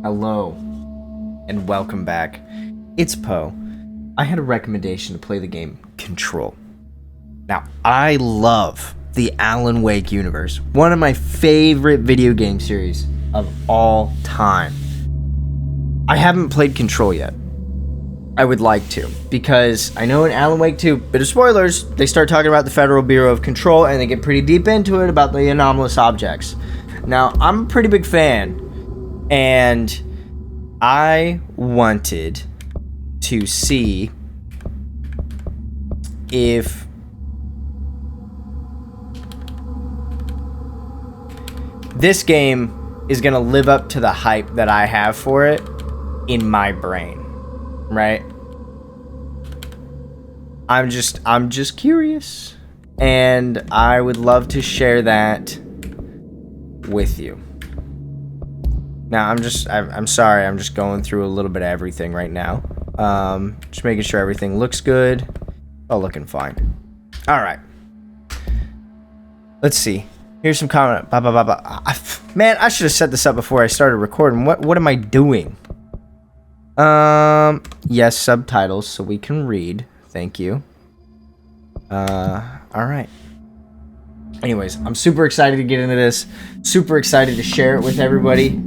Hello, and welcome back. It's Poe. I had a recommendation to play the game Control. Now, I love the Alan Wake universe, one of my favorite video game series of all time. I haven't played Control yet. I would like to, because I know in Alan Wake 2, bit of spoilers, they start talking about the Federal Bureau of Control, and they get pretty deep into it about the anomalous objects. Now, I'm a pretty big fan, and I wanted to see if this game is going to live up to the hype that I have for it in my brain, right? I'm just curious, and I would love to share that with you. Now, I'm sorry, I'm just going through a little bit of everything right now. Just making sure everything looks good. Oh, looking fine. All right. Let's see. Here's some comment. Man, I should have set this up before I started recording. What am I doing? Yes, subtitles so we can read. Thank you. All right. Anyways, I'm super excited to get into this. Super excited to share it with everybody.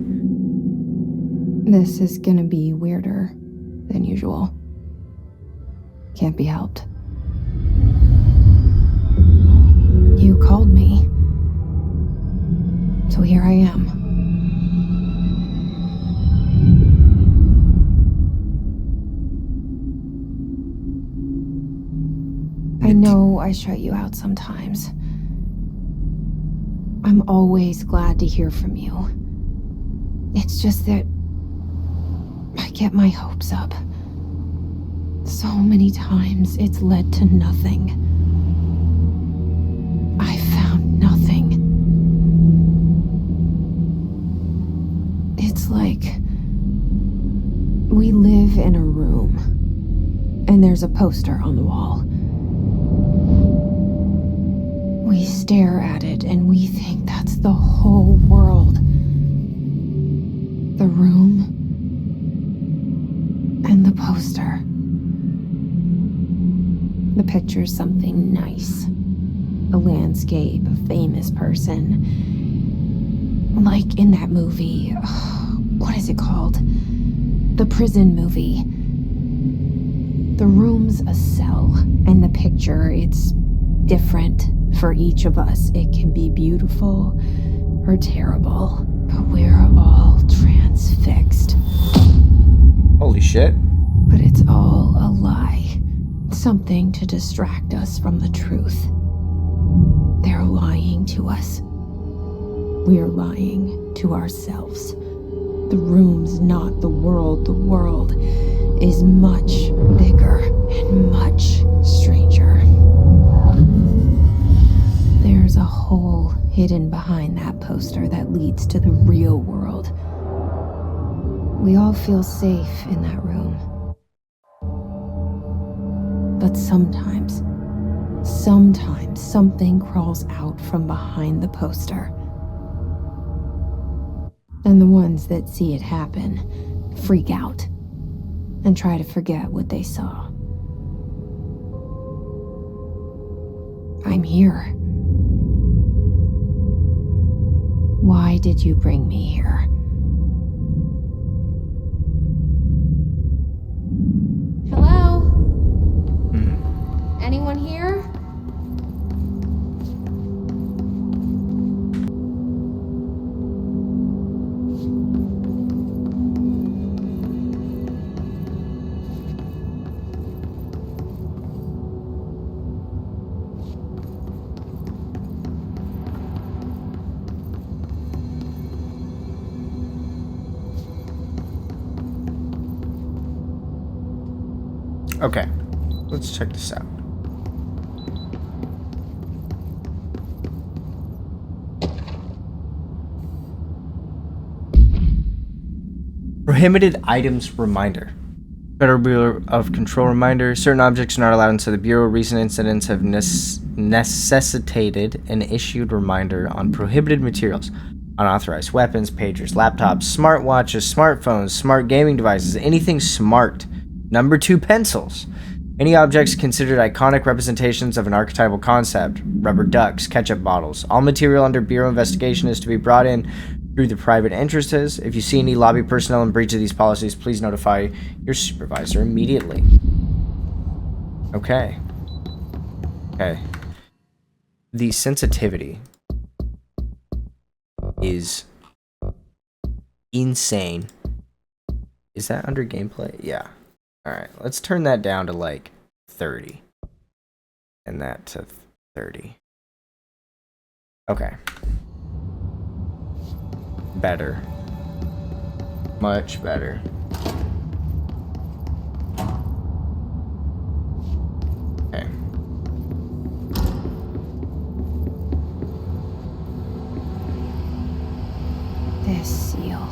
This is gonna be weirder than usual. Can't be helped. You called me. So here I am. I know I shut you out sometimes. I'm always glad to hear from you. It's just that I get my hopes up. So many times it's led to nothing. I found nothing. It's like we live in a room and there's a poster on the wall. We stare at it and we think that's the whole world. The room and the poster. The picture's something nice. A landscape, a famous person. Like in that movie, what is it called? The prison movie. The room's a cell, and the picture, it's different for each of us. It can be beautiful or terrible, but we're all transfixed. Holy shit. But it's all a lie. Something to distract us from the truth. They're lying to us. We're lying to ourselves. The room's not the world. The world is much bigger and much stranger. There's a hole hidden behind that poster that leads to the real world. We all feel safe in that room. But sometimes something crawls out from behind the poster. And the ones that see it happen freak out and try to forget what they saw. I'm here. Why did you bring me here? Hello? Anyone here? Okay, let's check this out. Prohibited items reminder. Federal Bureau of Control reminder. Certain objects are not allowed inside the Bureau. Recent incidents have necessitated an issued reminder on prohibited materials. Unauthorized weapons, pagers, laptops, smartwatches, smartphones, smart gaming devices, anything smart. Number 2, pencils. Any objects considered iconic representations of an archetypal concept. Rubber ducks, ketchup bottles. All material under Bureau investigation is to be brought in through the private entrances. If you see any lobby personnel in breach of these policies, please notify your supervisor immediately. Okay. Okay. The sensitivity is insane. Is that under gameplay? Yeah. Alright, let's turn that down to like 30. And that to 30. Okay. Better. Much better. Okay. This seal.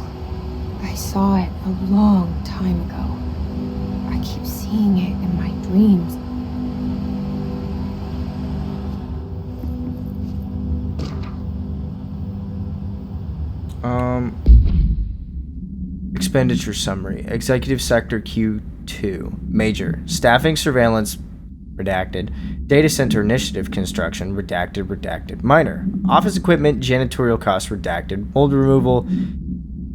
I saw it a long time ago. I keep seeing it in my dreams. Expenditure summary. Executive Sector Q2. Major. Staffing surveillance. Redacted. Data center initiative construction. Redacted. Minor. Office equipment. Janitorial costs. Redacted. Mold removal.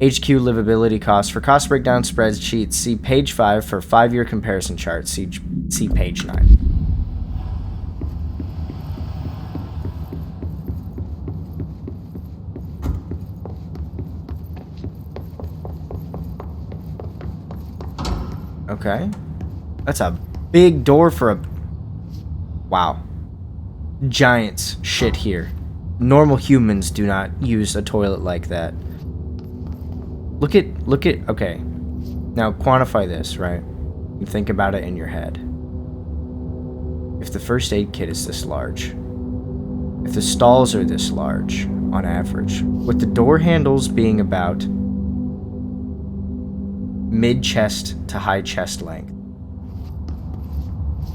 HQ livability costs. For cost breakdown spreadsheets, see page 5 for 5-year comparison chart. See page 9. Okay. That's a big door for a... Wow. Giants shit here. Normal humans do not use a toilet like that. Look at, okay. Now quantify this, right? You think about it in your head. If the first aid kit is this large, if the stalls are this large, on average, with the door handles being about mid-chest to high chest length,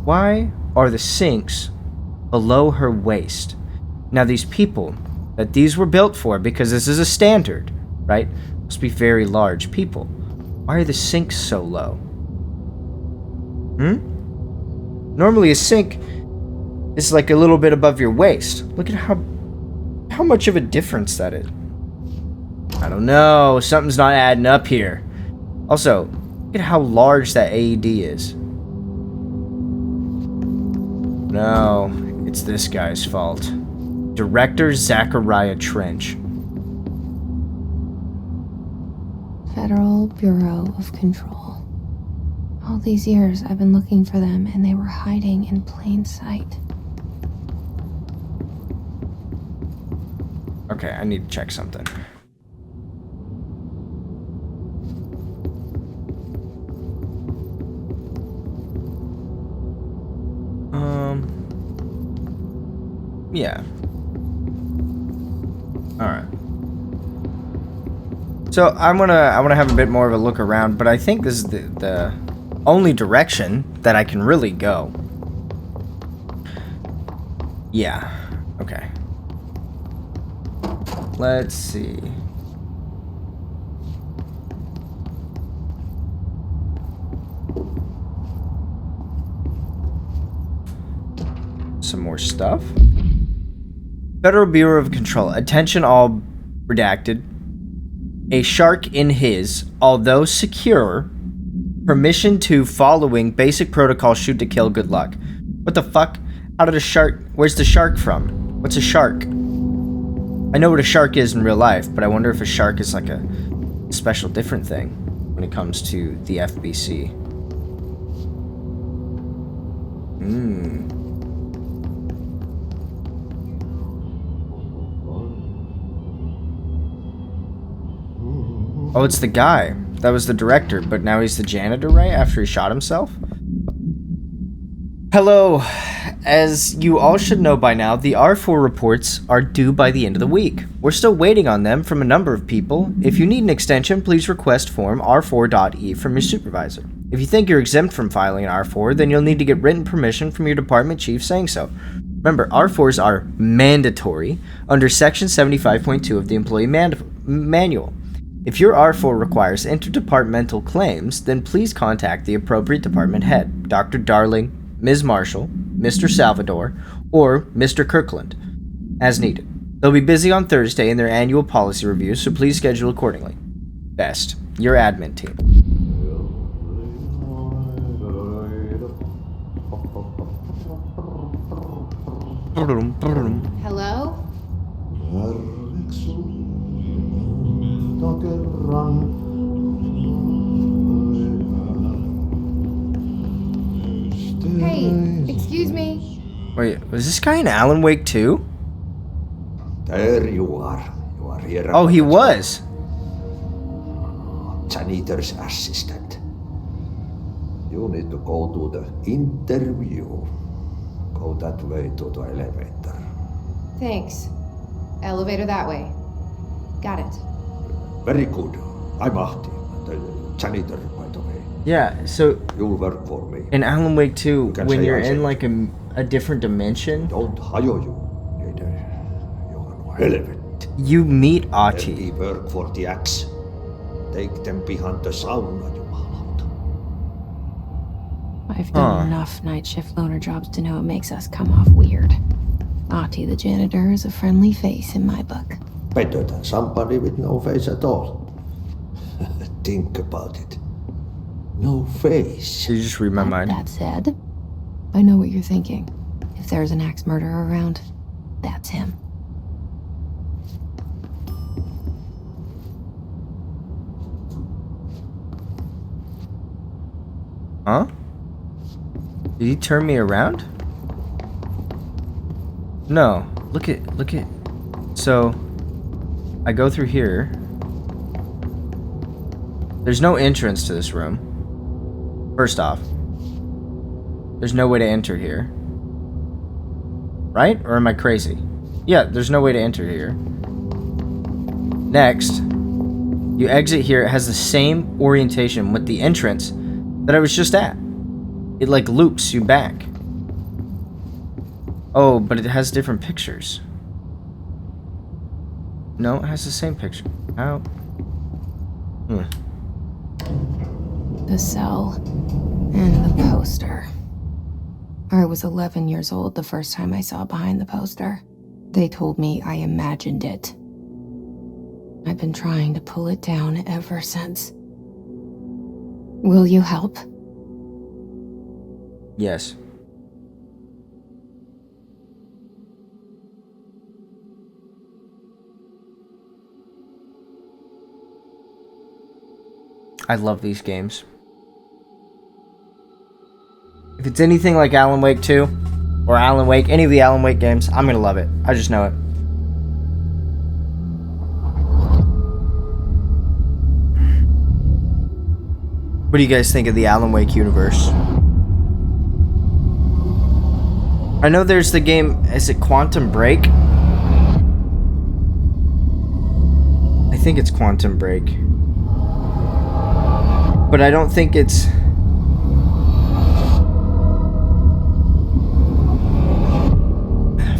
why are the sinks below her waist? Now these people that these were built for, because this is a standard, right? Must be very large people. Why are the sinks so low? Normally a sink is like a little bit above your waist. Look at how much of a difference that is. I don't know. Something's not adding up here. Also, look at how large that AED is. No, it's this guy's fault. Director Zachariah Trench. Federal Bureau of Control. All these years I've been looking for them and they were hiding in plain sight. Okay, I need to check something. Yeah. Alright. So I wanna have a bit more of a look around, but I think this is the only direction that I can really go. Yeah. Okay. Let's see. Some more stuff. Federal Bureau of Control. Attention all redacted. A shark in his, although secure, permission to following basic protocol shoot to kill, good luck. What the fuck? How did a shark... Where's the shark from? What's a shark? I know what a shark is in real life, but I wonder if a shark is like a special different thing when it comes to the FBC. Oh, it's the guy. That was the director, but now he's the janitor, right? After he shot himself? Hello. As you all should know by now, the R4 reports are due by the end of the week. We're still waiting on them from a number of people. If you need an extension, please request form R4.E from your supervisor. If you think you're exempt from filing an R4, then you'll need to get written permission from your department chief saying so. Remember, R4s are mandatory under Section 75.2 of the Employee Manual. If your R4 requires interdepartmental claims, then please contact the appropriate department head, Dr. Darling, Ms. Marshall, Mr. Salvador, or Mr. Kirkland, as needed. They'll be busy on Thursday in their annual policy review, so please schedule accordingly. Best, your admin team. Hello? Hey, excuse me. Wait, was this guy in Alan Wake 2? There you are. You are here. Oh, he was. Janitor's assistant. You need to go to the interview. Go that way to the elevator. Thanks. Elevator that way. Got it. Very good. I'm Ahti, the janitor, by the way. Yeah, so You'll work for me. in Alan Wake 2, can when say you're I in said- like a different dimension, Don't hire you. Johan helvet. you meet They Ahti. work for the axe. Take them behind the sauna, jumalauta. I've done enough night shift loner jobs to know it makes us come off weird. Ahti the janitor is a friendly face in my book. Better than somebody with no face at all. Think about it. No face. You just read my mind. That said, I know what you're thinking. If there's an axe murderer around, that's him. Huh? Did he turn me around? No. Look at. So, I go through here. There's no entrance to this room. First off, there's no way to enter here. Right? Or am I crazy? Yeah, there's no way to enter here. Next, you exit here. It has the same orientation with the entrance that I was just at. It like loops you back. Oh, but it has different pictures. No, it has the same picture. How? The cell and the poster. I was 11 years old the first time I saw behind the poster. They told me I imagined it. I've been trying to pull it down ever since. Will you help? Yes. I love these games. If it's anything like Alan Wake 2 or Alan Wake, any of the Alan Wake games, I'm gonna love it. I just know it. What do you guys think of the Alan Wake universe? I know there's the game, is it Quantum Break? I think it's Quantum Break. But I don't think it's...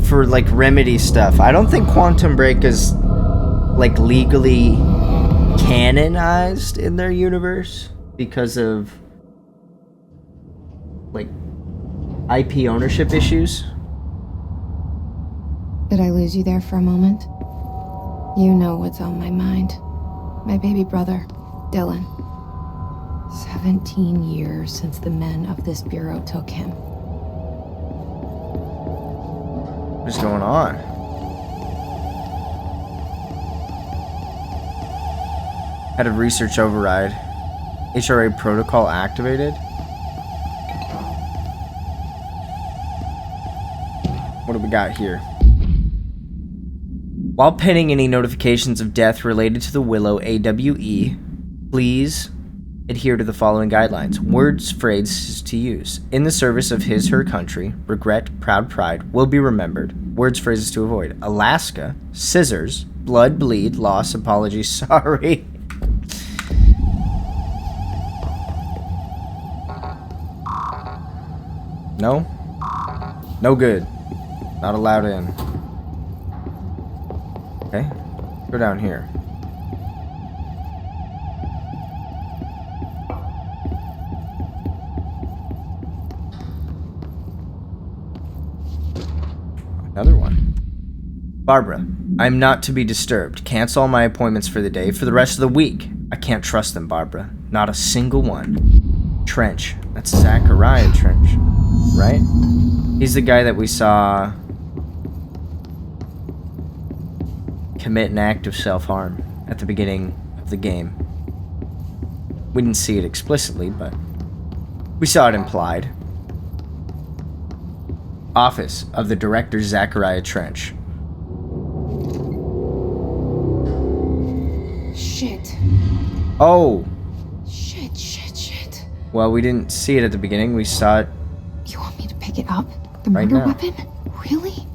for like Remedy stuff. I don't think Quantum Break is like legally canonized in their universe because of like IP ownership issues. Did I lose you there for a moment? You know what's on my mind. My baby brother, Dylan. 17 years since the men of this bureau took him. What's going on? Had a research override. HRA protocol activated. What do we got here? While pending any notifications of death related to the Willow AWE, please adhere to the following guidelines. Words, phrases to use. In the service of his/her country, regret, proud pride, will be remembered. Words, phrases to avoid. Alaska, scissors, blood, bleed, loss, apology, sorry. No? No good. Not allowed in. Okay. Go down here. Another one. Barbara, I'm not to be disturbed. Cancel all my appointments for the day for the rest of the week. I can't trust them, Barbara. Not a single one. Trench. That's Zachariah Trench, right? He's the guy that we saw commit an act of self-harm at the beginning of the game. We didn't see it explicitly, but we saw it implied. Office of the Director Zachariah Trench. Shit. Oh! Shit. Well, we didn't see it at the beginning. We saw it. You want me to pick it up? The Right murder now. weapon? Really?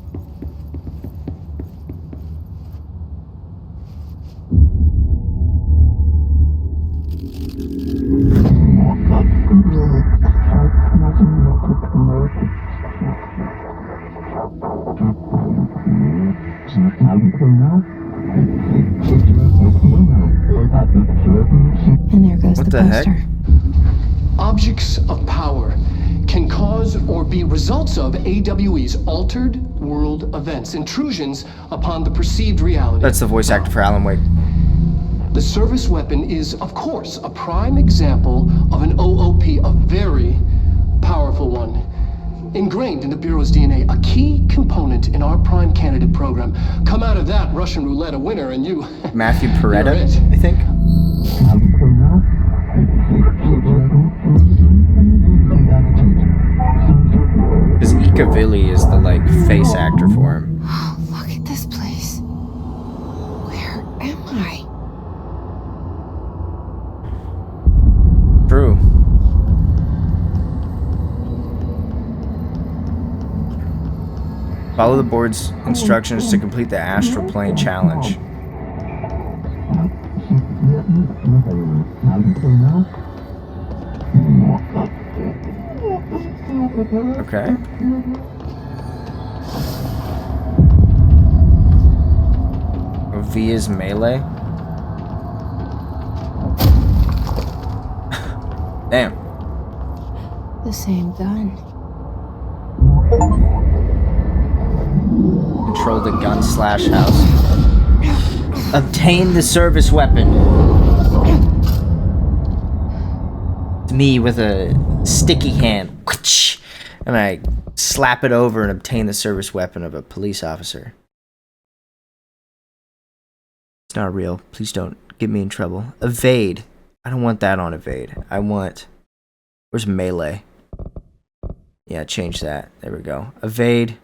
And there goes What the the heck? poster. Objects of power can cause or be results of AWE's altered world events, intrusions upon the perceived reality. That's the voice actor for Alan Wake. The service weapon is, of course, a prime example of an OOP, a very powerful one. Ingrained in the Bureau's DNA, a key component in our prime candidate program. Come out of that Russian roulette a winner and you... Matthew Peretta, You're it. I think. Because Ikavilli is the, like, face actor for him. Oh, look at this place. Where am I? True. Follow the board's instructions to complete the astral plane challenge. Okay. V is melee. Damn. The same gun. Control the gun slash house. Obtain the service weapon. It's me with a sticky hand. And I slap it over and obtain the service weapon of a police officer. It's not real. Please don't get me in trouble. Evade. I don't want that on evade. I want... Where's melee? Yeah, change that. There we go. Evade.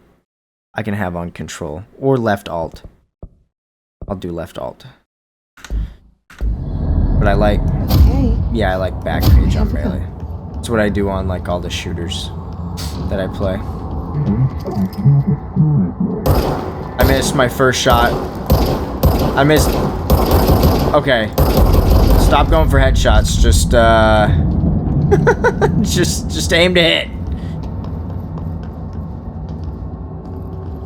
I can have on control. Or left alt. I'll do left alt. But I like... Okay. Yeah, I like back page on melee. That's what I do on like all the shooters that I play. I missed my first shot. I missed... Okay. Stop going for headshots. Just, just aim to hit.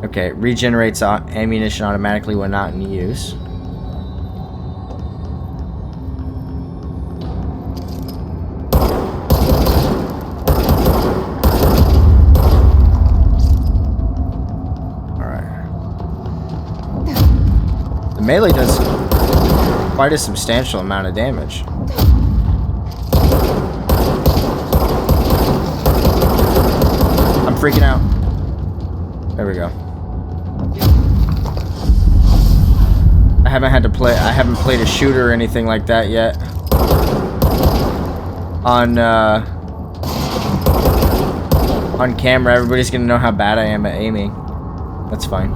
Okay, regenerates ammunition automatically when not in use. The melee does quite a substantial amount of damage. I'm freaking out. There we go. I haven't played a shooter or anything like that yet. On camera, everybody's gonna know how bad I am at aiming. That's fine.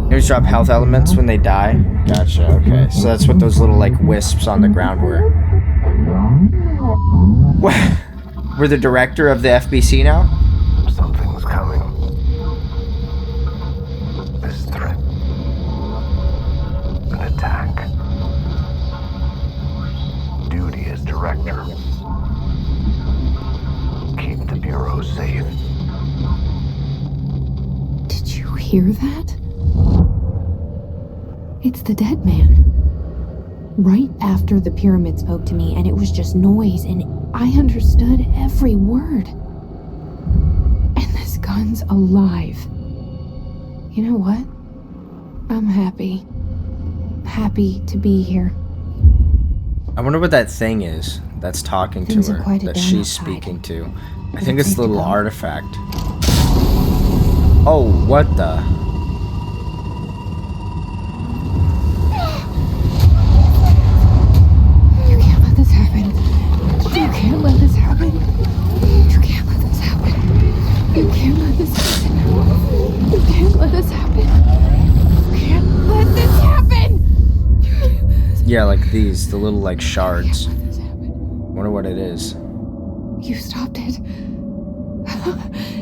Enemies drop health elements when they die. Gotcha, okay. So that's what those little, like, wisps on the ground were. We're the director of the FBC now? Something's coming. This threat. An attack. Duty as director. Keep the Bureau safe. hear that? It's the dead man. Right after the pyramid spoke to me, and it was just noise, and I understood every word. And this gun's alive. You know what? I'm happy. Happy to be here. I wonder what that thing is that's talking Things to are her, quieted that down she's outside. speaking to. I Is think it it's safe the to little go? artifact. Oh, what the? You can't let this happen. You can't let this happen. You can't let this happen. You can't let this happen. You can't let this happen. You can't let this happen. Yeah, like these, the little like shards. Let this happen. Wonder what it is. You stopped it.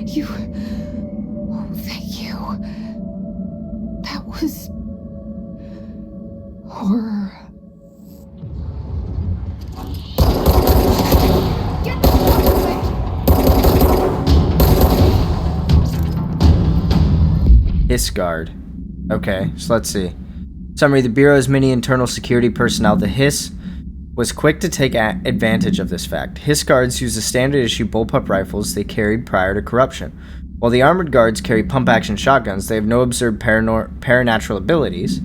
You. Oh, thank you. That was horror. Get the fuck away. Hissguard. Okay, so let's see. Summary: the Bureau's many internal security personnel, the Hiss, was quick to take advantage of this fact. Hiss guards use the standard issue bullpup rifles they carried prior to corruption. While the armored guards carry pump-action shotguns, they have no observed paranatural abilities,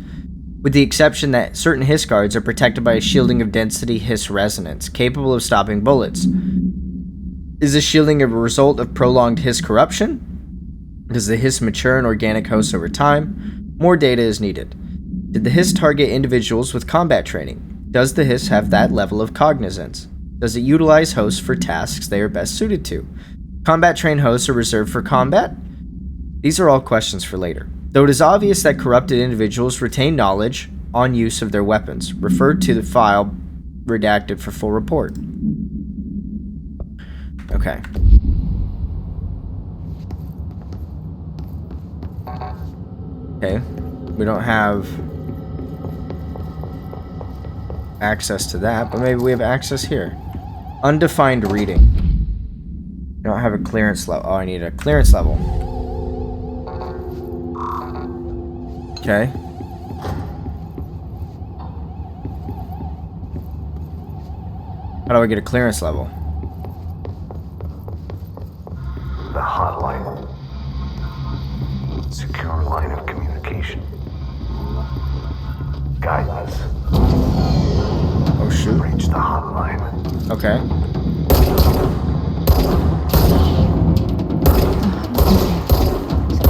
with the exception that certain Hiss guards are protected by a shielding of density Hiss resonance, capable of stopping bullets. Is this shielding a result of prolonged Hiss corruption? Does the Hiss mature in organic hosts over time? More data is needed. Did the Hiss target individuals with combat training? Does the Hiss have that level of cognizance? Does it utilize hosts for tasks they are best suited to? Combat-trained hosts are reserved for combat? These are all questions for later. Though it is obvious that corrupted individuals retain knowledge on use of their weapons, referred to the file redacted for full report. Okay. Okay. We don't have access to that, but maybe we have access here. Undefined reading. I don't have a clearance level. Oh, I need a clearance level. Okay. How do I get a clearance level? The hotline. Secure line of communication. Guidance. Oh, shoot. Reach the hotline. Okay.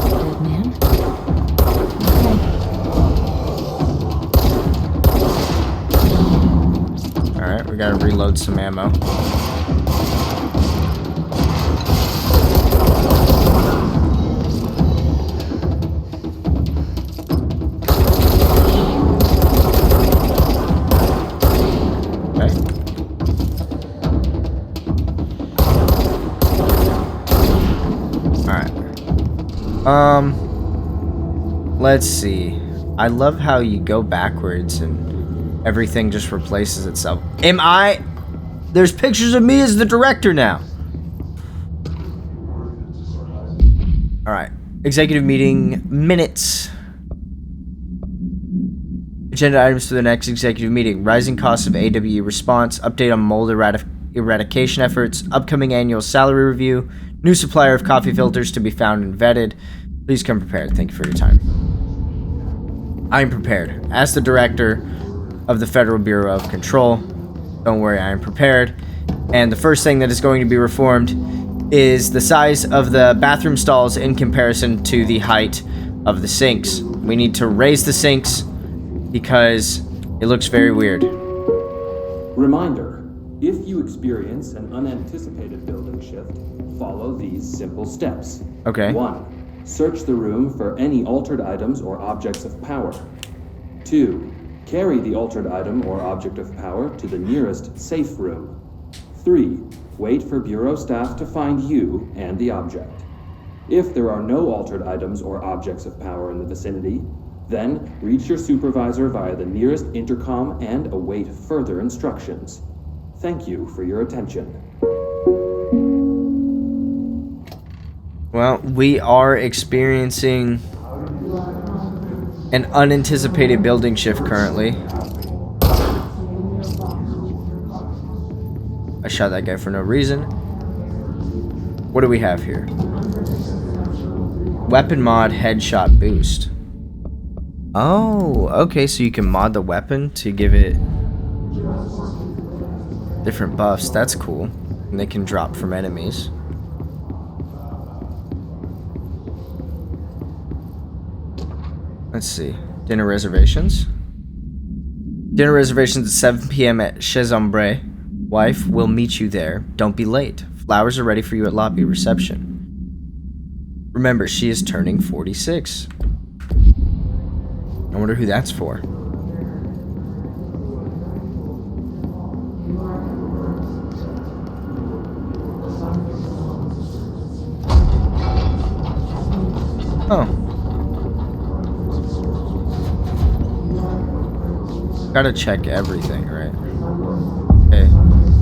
Dead man. Alright, we gotta reload some ammo. Let's see. I love how you go backwards and everything just replaces itself. There's pictures of me as the director now. Alright. Executive meeting minutes. Agenda items for the next executive meeting. Rising costs of AWE response. Update on mold eradication efforts. Upcoming annual salary review. New supplier of coffee filters to be found and vetted. Please come prepared. Thank you for your time. I am prepared. As the director of the Federal Bureau of Control, don't worry, I am prepared. And the first thing that is going to be reformed is the size of the bathroom stalls in comparison to the height of the sinks. We need to raise the sinks because it looks very weird. Reminder, if you experience an unanticipated building shift, follow these simple steps. Okay. 1. Search the room for any altered items or objects of power. 2. Carry the altered item or object of power to the nearest safe room. 3. Wait for Bureau staff to find you and the object. If there are no altered items or objects of power in the vicinity, then reach your supervisor via the nearest intercom and await further instructions. Thank you for your attention. Well, we are experiencing An unanticipated building shift currently. I shot that guy for no reason. What do we have here? Weapon mod headshot boost. Oh, okay, so you can mod the weapon to give it different buffs. That's cool. And they can drop from enemies. Let's see. Dinner reservations. Dinner reservations at 7 p.m. at Chez Ombre. Wife will meet you there. Don't be late. Flowers are ready for you at lobby reception. Remember, she is turning 46. I wonder who that's for. Oh. Gotta check everything, right? Okay.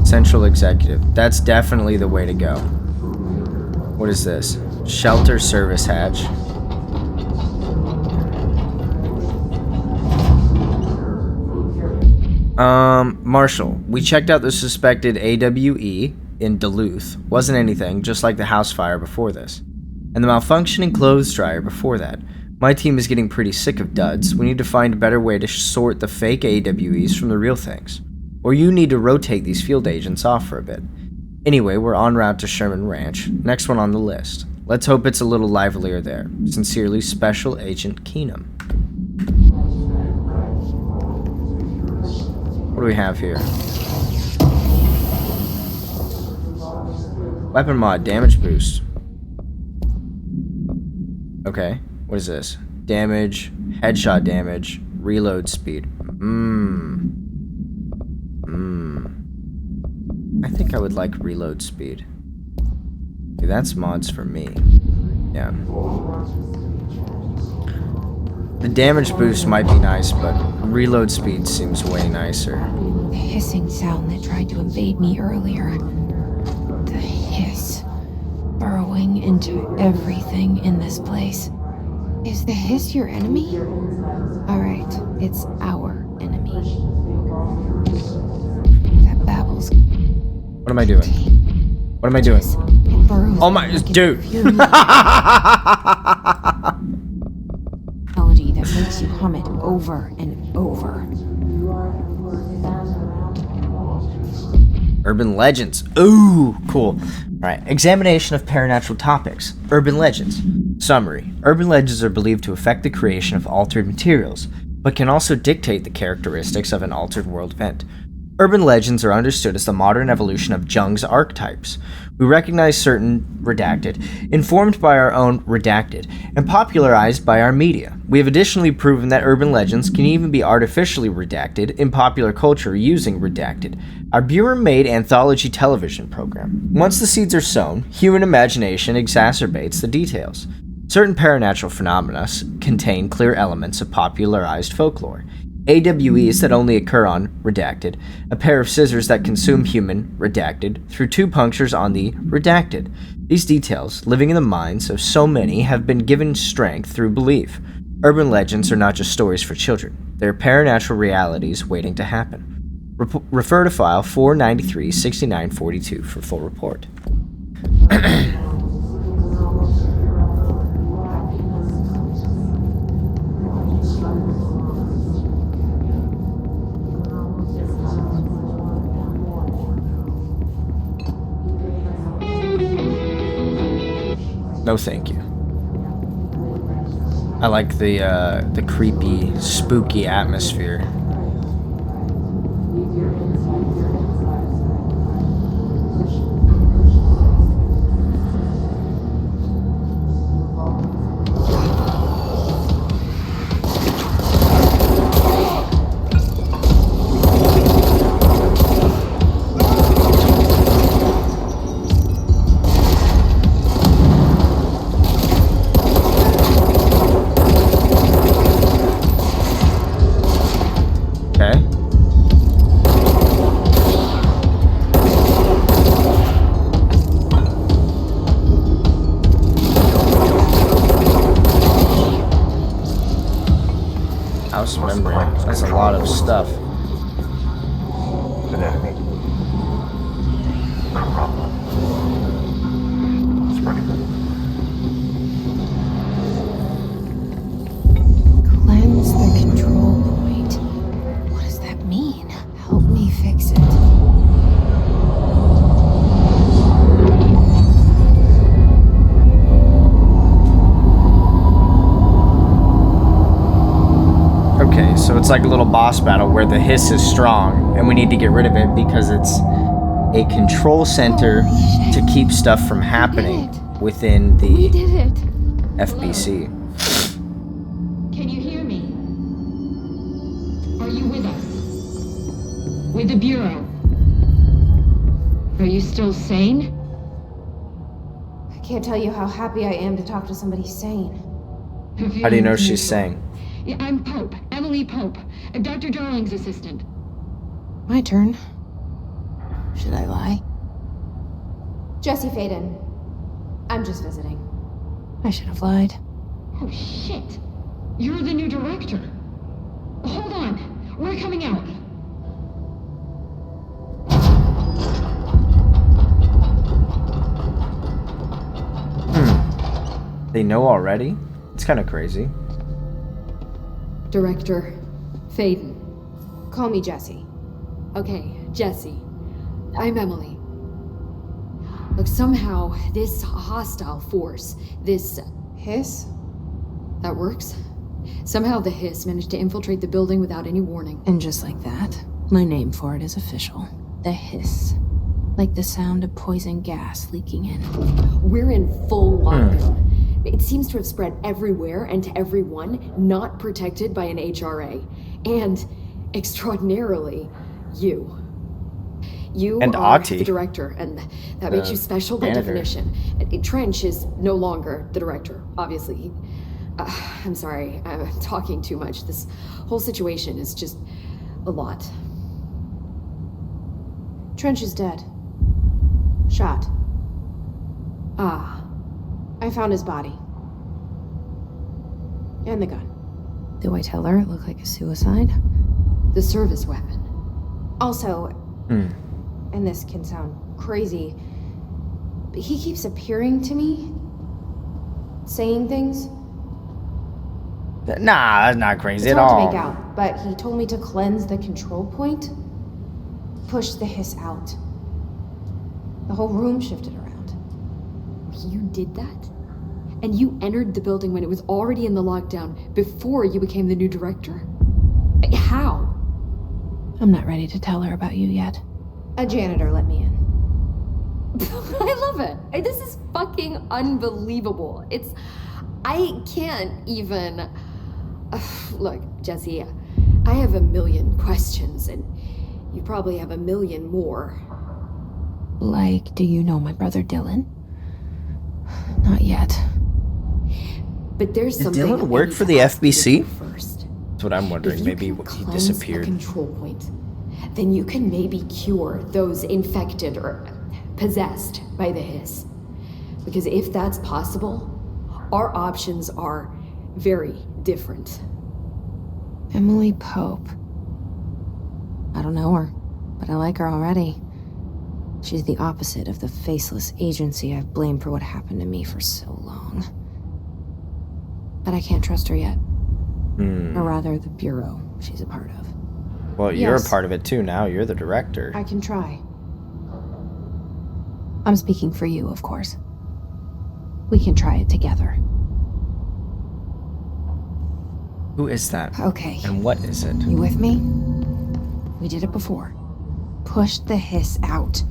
Central Executive. That's definitely the way to go. What is this? Shelter service hatch. Marshall, we checked out the suspected AWE in Duluth. Wasn't anything, just like the house fire before this. And the malfunctioning clothes dryer before that. My team is getting pretty sick of duds. We need to find a better way to sort the fake AWEs from the real things. Or you need to rotate these field agents off for a bit. Anyway, we're en route to Sherman Ranch. Next one on the list. Let's hope it's a little livelier there. Sincerely, Special Agent Keenum. What do we have here? Weapon mod, damage boost. Okay, what is this? Damage, headshot damage, reload speed. I think I would like reload speed. Okay, that's mods for me. Yeah. The damage boost might be nice, but reload speed seems way nicer. The hissing sound that tried to invade me earlier. The hiss. Burrowing into everything in this place. Is the hiss your enemy? Alright, it's our enemy. That babbles. What am I doing? What am I doing? It burrows Oh my, like dude. Melody that makes you hum it over and over. Urban legends. Ooh, cool. Alright, examination of paranatural topics. Urban legends. Summary. Urban legends are believed to affect the creation of altered materials, but can also dictate the characteristics of an altered world event. Urban legends are understood as the modern evolution of Jung's archetypes. We recognize certain redacted, informed by our own redacted, and popularized by our media. We have additionally proven that urban legends can even be artificially redacted in popular culture using redacted, our Bureau-made anthology television program. Once the seeds are sown, human imagination exacerbates the details. Certain paranatural phenomena contain clear elements of popularized folklore. AWEs that only occur on redacted, a pair of scissors that consume human redacted through 2 punctures on the redacted. These details, living in the minds of so many, have been given strength through belief. Urban legends are not just stories for children, they're paranatural realities waiting to happen. Refer to file 493-6942 for full report. No, thank you. I like the creepy, spooky atmosphere. House memory. That's a lot of stuff. An enemy. Corrupt. Spreading. Cleanse the control point. What does that mean? Help me fix it. Okay, so it's like a little boss battle where the hiss is strong, and we need to get rid of it because it's a control center to keep stuff from happening within We the did it. FBC. Can you hear me? Are you with us? With the Bureau? Are you still sane? I can't tell you how happy I am to talk to somebody sane. How do you know she's saying? Yeah, I'm Pope, Emily Pope, Dr. Darling's assistant. My turn. Should I lie? Jesse Faden. I'm just visiting. I should have lied. Oh shit! You're the new director. Hold on, we're coming out. They know already? It's kind of crazy. Director Faden. Call me Jesse. Okay, Jesse. I'm Emily. Look, somehow this hostile force, this Hiss? that works. Somehow the hiss managed to infiltrate the building without any warning. And just like that, my name for it is official. The hiss. Like the sound of poison gas leaking in. We're in full lockdown. It seems to have spread everywhere and to everyone not protected by an HRA. And extraordinarily, you. You And are Ahti. the director, and that makes you special by janitor. definition. Trench is no longer the director, obviously. I'm sorry, I'm talking too much. This whole situation is just a lot. Trench is dead. Shot. Ah, I found his body. And the gun. Do I tell her it looked like a suicide? the service weapon. Also, and this can sound crazy, but he keeps appearing to me, saying things. Nah, that's not crazy It's at hard all. to make out, but he told me to cleanse the control point, push the hiss out. The whole room shifted around. You did that? And you entered the building when it was already in the lockdown before you became the new director? How? I'm not ready to tell her about you yet. A janitor let me in. I love it. This is fucking unbelievable. I can't even. Look, Jesse, I have a million questions, and you probably have a million more. Like, do you know my brother Dylan? Not yet. But there's Did something. Dylan I work need for to the ask you to FBC? do First. That's what I'm wondering. If you Maybe can he cleanse a disappeared. control point, then you can maybe cure those infected or possessed by the hiss. Because if that's possible, our options are very different. Emily Pope. I don't know her, but I like her already. She's the opposite of the faceless agency I've blamed for what happened to me for so long. But I can't trust her yet. Or rather, the Bureau she's a part of. Well, you're a Yes. part of it too now. You're the director. I can try. I'm speaking for you, of course. We can try it together. Who is that? Okay. And what is it? You with me? We did it before. Push the hiss out.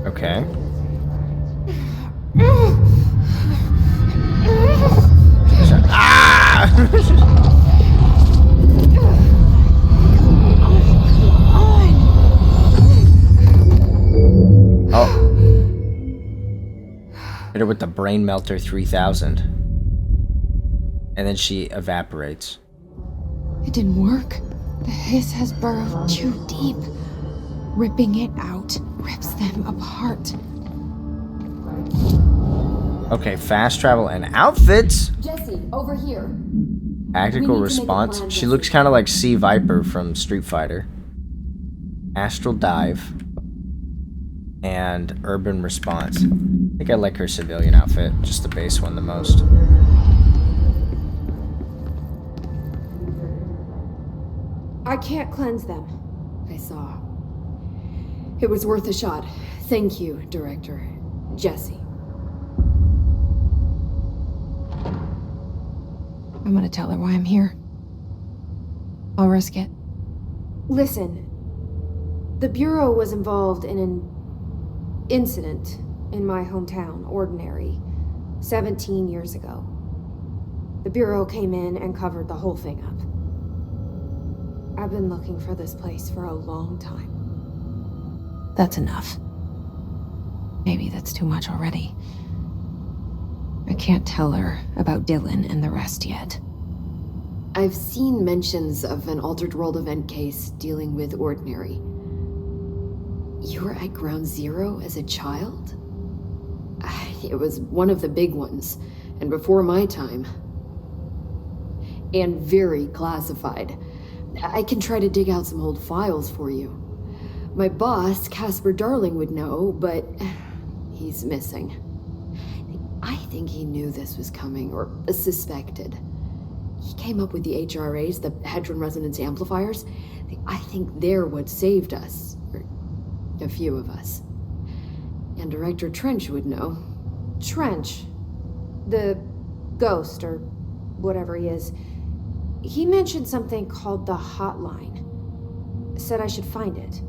Okay. Oh. Hit her with the Brain Melter 3000. And then she evaporates. It didn't work. The hiss has burrowed too deep. Ripping it out rips them apart. Okay, fast travel and outfits. Jesse, over here. Tactical We need to make a response. plan, She Jesse. looks kind of like Sea Viper from Street Fighter. Astral dive. And urban response. I think I like her civilian outfit, just the base one the most. I can't cleanse them. I saw. It was worth a shot. Thank you, Director. Jesse. I'm gonna tell her why I'm here. I'll risk it. Listen, the Bureau was involved in an incident in my hometown, Ordinary, 17 years ago. The Bureau came in and covered the whole thing up. I've been looking for this place for a long time. That's enough. Maybe that's too much already. I can't tell her about Dylan and the rest yet. I've seen mentions of an Altered World event case dealing with Ordinary. You were at Ground Zero as a child? It was one of the big ones, and before my time. And very classified. I can try to dig out some old files for you. My boss, Casper Darling, would know, but he's missing. I think he knew this was coming, or suspected. He came up with the HRAs, the Hadron Resonance Amplifiers. I think they're what saved us. Or a few of us. And Director Trench would know. Trench, the ghost, or whatever he is, he mentioned something called the Hotline. Said I should find it.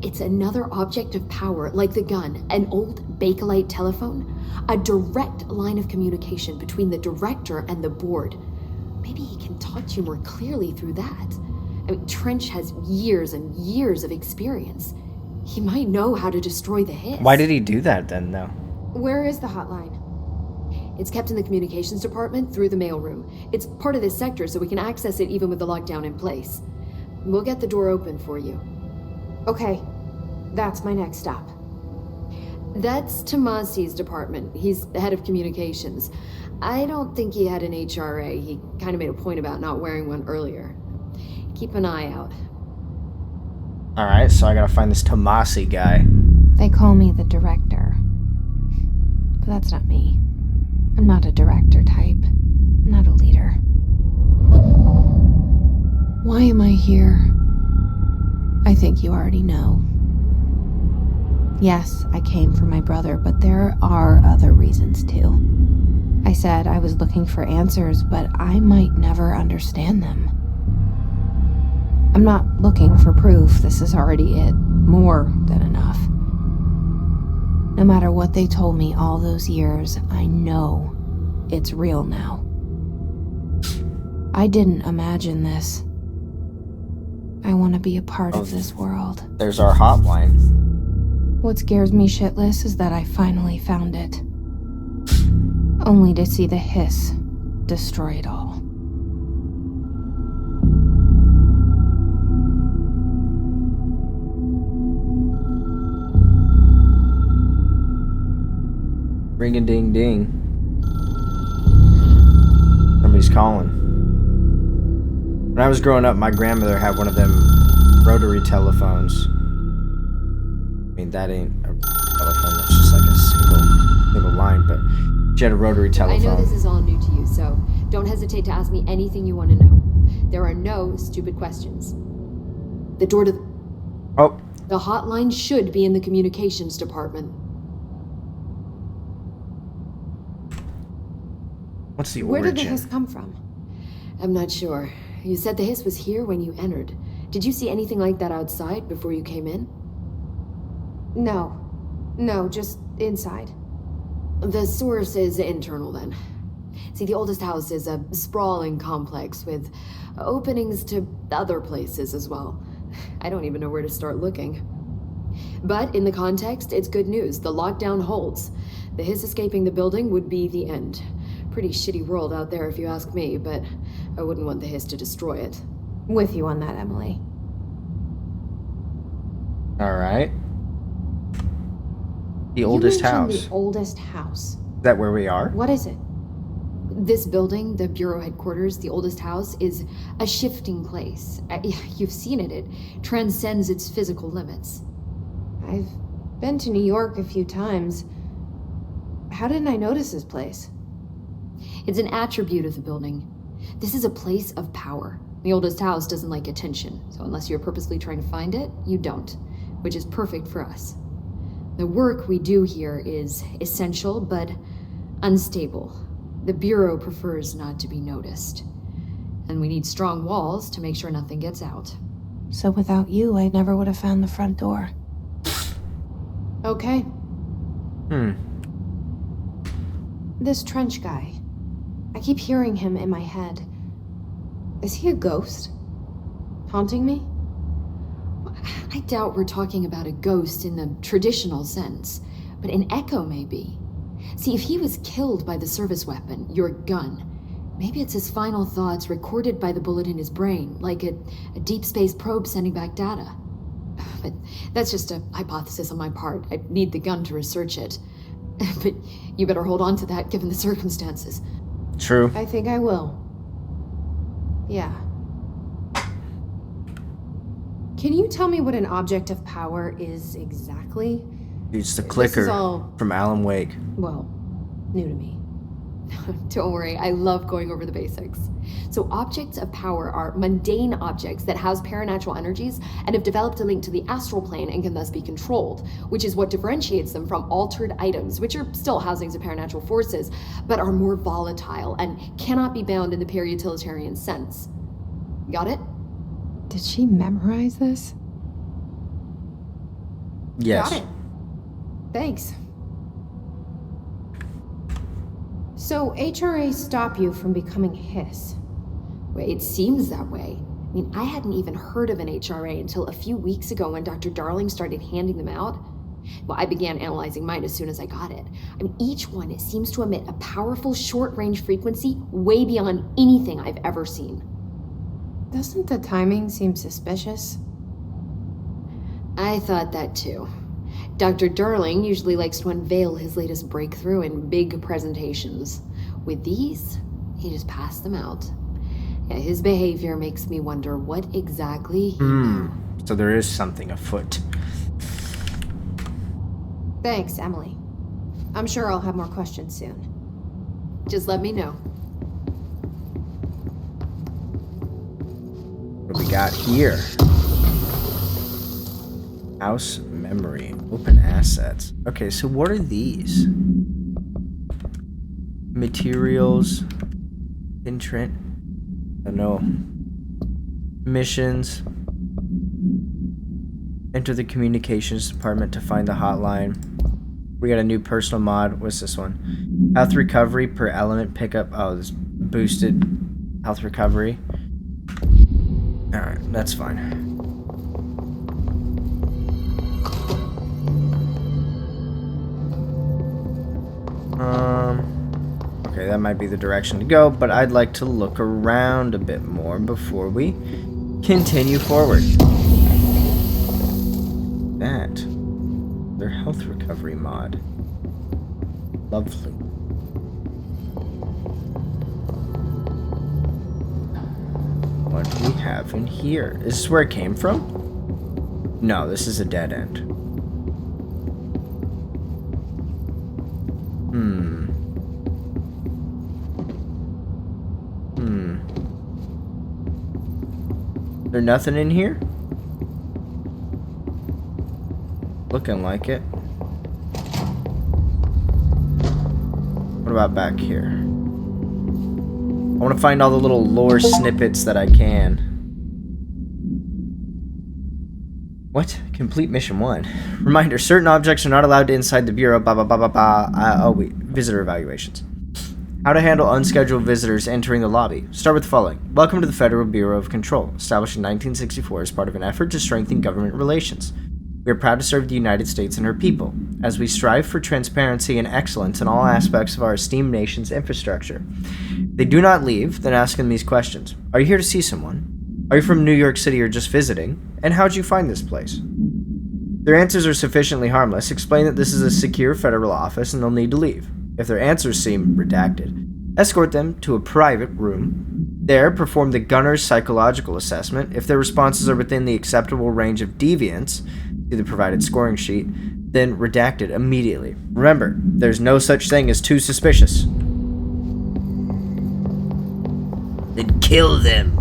It's another object of power, like the gun, an old Bakelite telephone, a direct line of communication between the director and the board. Maybe he can talk to you more clearly through that. I mean, Trench has years and years of experience. He might know how to destroy the Hiss. Why did he do that then, though? Where is the hotline? It's kept in the communications department through the mailroom. It's part of this sector, so we can access it even with the lockdown in place. We'll get the door open for you. Okay, that's my next stop. That's Tomasi's department. He's the head of communications. I don't think he had an HRA. He kind of made a point about not wearing one earlier. Keep an eye out. Alright, so I gotta find this Tomasi guy. They call me the director. But that's not me. I'm not a director type. I'm not a leader. Why am I here? I think you already know. Yes, I came for my brother, but there are other reasons too. I said I was looking for answers, but I might never understand them. I'm not looking for proof. This is already it. More than enough. No matter what they told me all those years, I know it's real now. I didn't imagine this. I want to be a part of this world. There's our hotline. What scares me shitless is that I finally found it. Only to see the Hiss destroy it all. Ring a ding ding. Somebody's calling. When I was growing up, my grandmother had one of them rotary telephones. I mean, that ain't a telephone, that's just like a single line, but she had a rotary telephone. I know this is all new to you, so don't hesitate to ask me anything you want to know. There are no stupid questions. The door to the hotline should be in the communications department. What's the Where origin? did the Hiss come from? I'm not sure. You said the Hiss was here when you entered. Did you see anything like that outside before you came in? No, just inside. The source is internal then. See, the oldest house is a sprawling complex with openings to other places as well. I don't even know where to start looking. But in the context, it's good news. The lockdown holds. The Hiss escaping the building would be the end. Pretty shitty world out there if you ask me, but I wouldn't want the Hiss to destroy it. With you on that, Emily. Alright. The oldest You mentioned house. the oldest house. Is that where we are? What is it? This building, the Bureau headquarters, the oldest house, is a shifting place. You've seen it. It transcends its physical limits. I've been to New York a few times. How didn't I notice this place? It's an attribute of the building. This is a place of power. The oldest house doesn't like attention, so unless you're purposely trying to find it, you don't, which is perfect for us. The work we do here is essential, but unstable. The Bureau prefers not to be noticed. And we need strong walls to make sure nothing gets out. So without you, I never would have found the front door. Okay. This Trench guy. I keep hearing him in my head. Is he a ghost? Haunting me? I doubt we're talking about a ghost in the traditional sense, but an echo maybe. See, if he was killed by the service weapon, your gun, maybe it's his final thoughts recorded by the bullet in his brain, like a deep space probe sending back data. But that's just a hypothesis on my part. I need the gun to research it. But you better hold on to that given the circumstances. True. I think I will. Yeah. Can you tell me what an object of power is exactly? It's the clicker all- from Alan Wake. Well, new to me. Don't worry, I love going over the basics. So objects of power are mundane objects that house paranatural energies and have developed a link to the astral plane and can thus be controlled, which is what differentiates them from altered items, which are still housings of paranatural forces, but are more volatile and cannot be bound in the pure utilitarian sense. Got it? Did she memorize this? Yes. Got it. Thanks. So HRA stop you from becoming Hiss? Well, it seems that way. I mean, I hadn't even heard of an HRA until a few weeks ago when Dr. Darling started handing them out. Well, I began analyzing mine as soon as I got it. I mean, each one, it seems to emit a powerful short-range frequency way beyond anything I've ever seen. Doesn't the timing seem suspicious? I thought that too. Dr. Darling usually likes to unveil his latest breakthrough in big presentations. With these, he just passed them out. Yeah, his behavior makes me wonder what exactly he knew. So there is something afoot. Thanks, Emily. I'm sure I'll have more questions soon. Just let me know. What do we got here? House memory. Open assets. Okay, so what are these? Materials. Intrant. I don't know. Missions. Enter the communications department to find the hotline. We got a new personal mod. What's this one? Health recovery per element pickup. Oh, this boosted health recovery. Alright, that's fine. Okay, that might be the direction to go, but I'd like to look around a bit more before we continue forward. That. Their health recovery mod. Lovely. What do we have in here? Is this where it came from? No, this is a dead end. There nothing in here? Looking like it. What about back here? I want to find all the little lore snippets that I can. What? Complete mission 1. Reminder, certain objects are not allowed inside the Bureau, blah, blah, blah, blah, blah. Oh, wait. Visitor evaluations. How to handle unscheduled visitors entering the lobby. Start with the following. Welcome to the Federal Bureau of Control, established in 1964 as part of an effort to strengthen government relations. We are proud to serve the United States and her people, as we strive for transparency and excellence in all aspects of our esteemed nation's infrastructure. If they do not leave, then ask them these questions. Are you here to see someone? Are you from New York City or just visiting? And how'd you find this place? If Their answers are sufficiently harmless, explain that this is a secure federal office and they'll need to leave. If their answers seem redacted, escort them to a private room. There, perform the gunner's psychological assessment. If their responses are within the acceptable range of deviance to the provided scoring sheet, then redact it immediately. Remember, there's no such thing as too suspicious. Then kill them.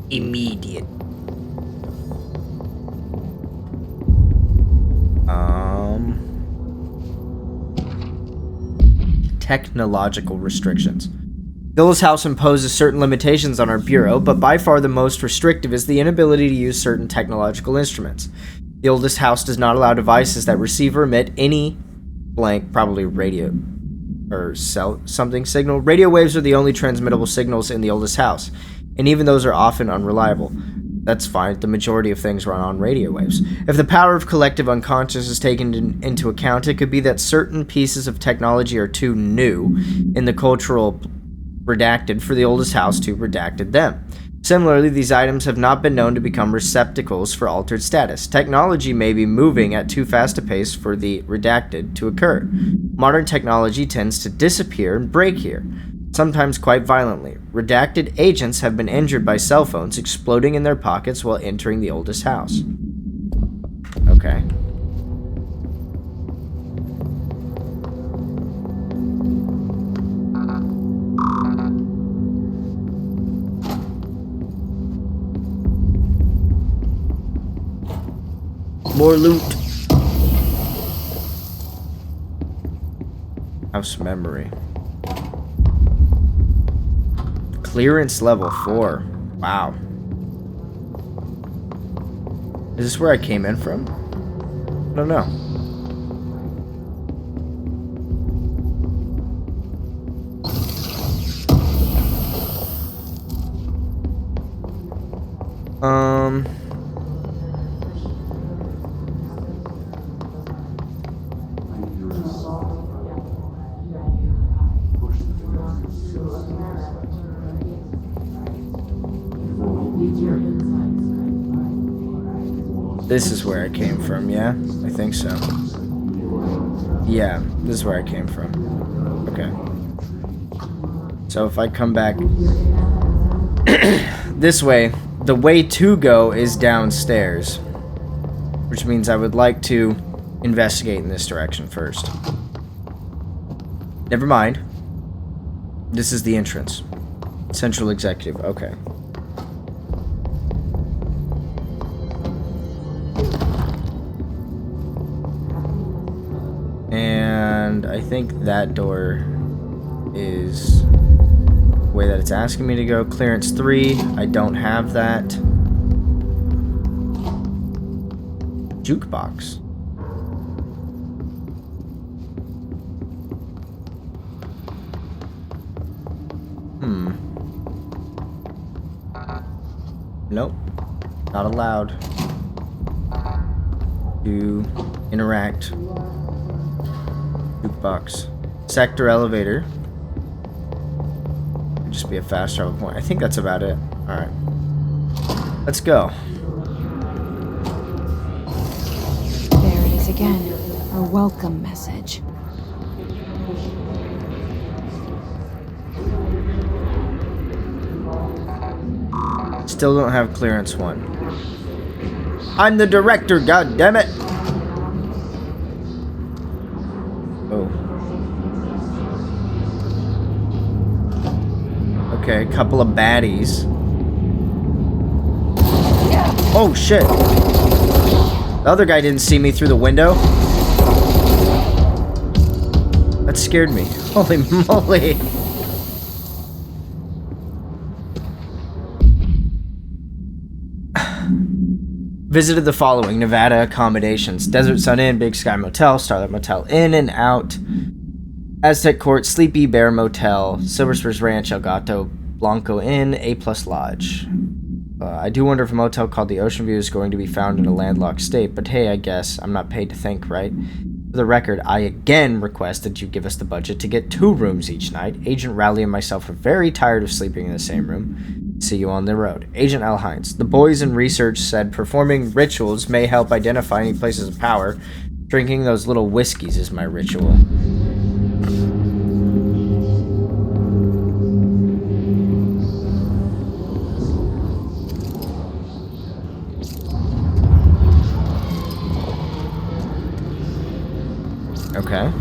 Immediate. Technological restrictions. The oldest house imposes certain limitations on our bureau, but by far the most restrictive is the inability to use certain technological instruments. The oldest house does not allow devices that receive or emit any blank, probably radio or something signal. Radio waves are the only transmittable signals in the oldest house, and even those are often unreliable. That's fine, the majority of things run on radio waves. If the power of collective unconscious is taken into account, it could be that certain pieces of technology are too new in the cultural redacted for the oldest house to redacted them. Similarly, these items have not been known to become receptacles for altered status. Technology may be moving at too fast a pace for the redacted to occur. Modern technology tends to disappear and break here, sometimes quite violently. Redacted agents have been injured by cell phones exploding in their pockets while entering the oldest house. Okay. More loot. House memory. Clearance level 4. Wow. Is this where I came in from? I don't know. This is where I came from, yeah? I think so. Yeah, this is where I came from. Okay. So if I come back this way, the way to go is downstairs, which means I would like to investigate in this direction first. Never mind. This is the entrance. Central Executive, okay. And I think that door is the way that it's asking me to go. Clearance 3, I don't have that. Jukebox. Nope. Not allowed to interact. Jukebox. Sector elevator. Could just be a fast travel point. I think that's about it. Alright. Let's go. There it is again. A welcome message. Still don't have clearance 1. I'm the director, god damn it! Oh. Okay, a couple of baddies. Oh shit! The other guy didn't see me through the window. That scared me. Holy moly! Visited the following Nevada accommodations: Desert Sun Inn, Big Sky Motel, Starlight Motel In and Out, Aztec Court, Sleepy Bear Motel, Silver Spurs Ranch, El Gato Blanco Inn, A+ Lodge. I do wonder if a motel called the Ocean View is going to be found in a landlocked state, but hey, I guess I'm not paid to think, right? For the record, I again request that you give us the budget to get 2 rooms each night. Agent Rowley and myself are very tired of sleeping in the same room. See you on the road. Agent Al Hines. The boys in research said performing rituals may help identify any places of power. Drinking those little whiskeys is my ritual. Okay.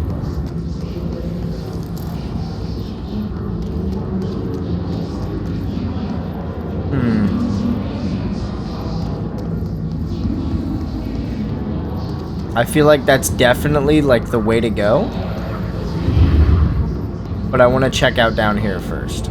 I feel like that's definitely like the way to go. But I want to check out down here first.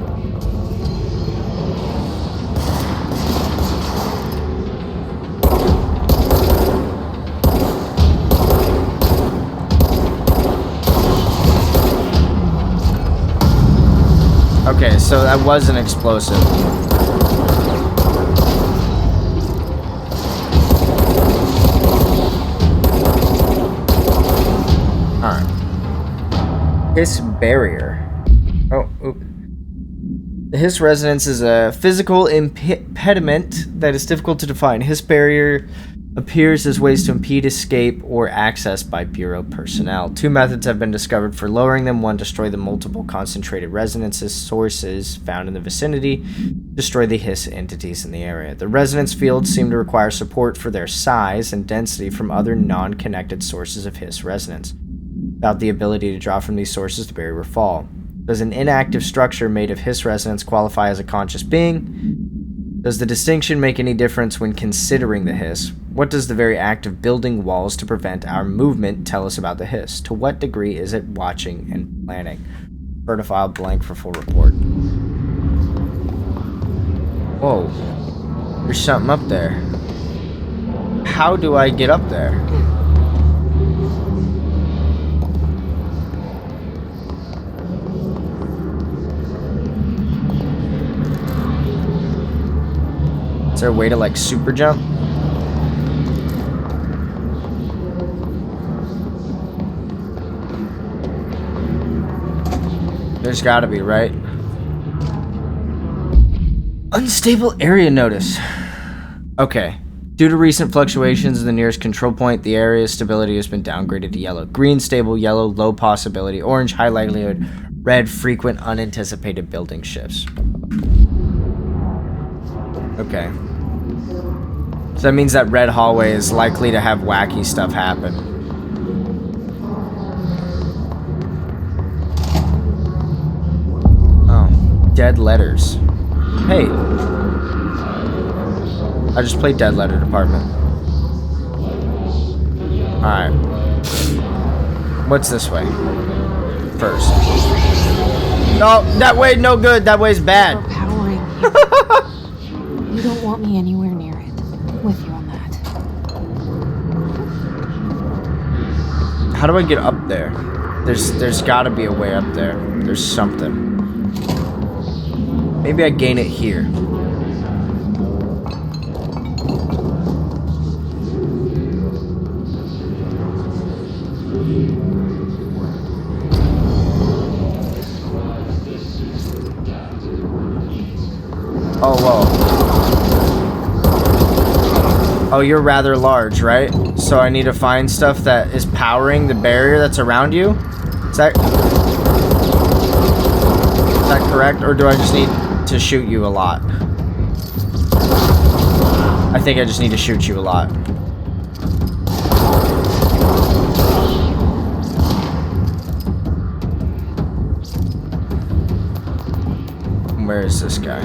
Okay, so that was an explosive. Alright. Hiss barrier. Oh, oop. The Hiss resonance is a physical impediment that is difficult to define. Hiss barrier appears as ways to impede escape or access by Bureau personnel. Two methods have been discovered for lowering them. One, destroy the multiple concentrated resonances sources found in the vicinity. Destroy the Hiss entities in the area. The resonance fields seem to require support for their size and density from other non-connected sources of Hiss resonance. Without the ability to draw from these sources, the barrier will fall. Does an inactive structure made of Hiss resonance qualify as a conscious being? Does the distinction make any difference when considering the Hiss? What does the very act of building walls to prevent our movement tell us about the Hiss? To what degree is it watching and planning? Refer to file blank for full report. Whoa. There's something up there. How do I get up there? Is there a way to like super jump? There's gotta be, right? Unstable area notice. Okay. Due to recent fluctuations in the nearest control point, the area's stability has been downgraded to yellow. Green, stable, yellow, low possibility, orange, high likelihood, red, frequent, unanticipated building shifts. Okay. So that means that red hallway is likely to have wacky stuff happen. Oh, dead letters. Hey. I just played Dead Letter Department. Alright. What's this way? First. No, that way no good. That way's bad. Overpowering. You don't want me anywhere near it. With you on that. How do I get up there? There's gotta be a way up there. There's something. Maybe I gain it here. Oh, whoa. Oh, you're rather large, right? So I need to find stuff that is powering the barrier that's around you? Is that correct? Or do I just need to shoot you a lot? I think I just need to shoot you a lot. Where is this guy?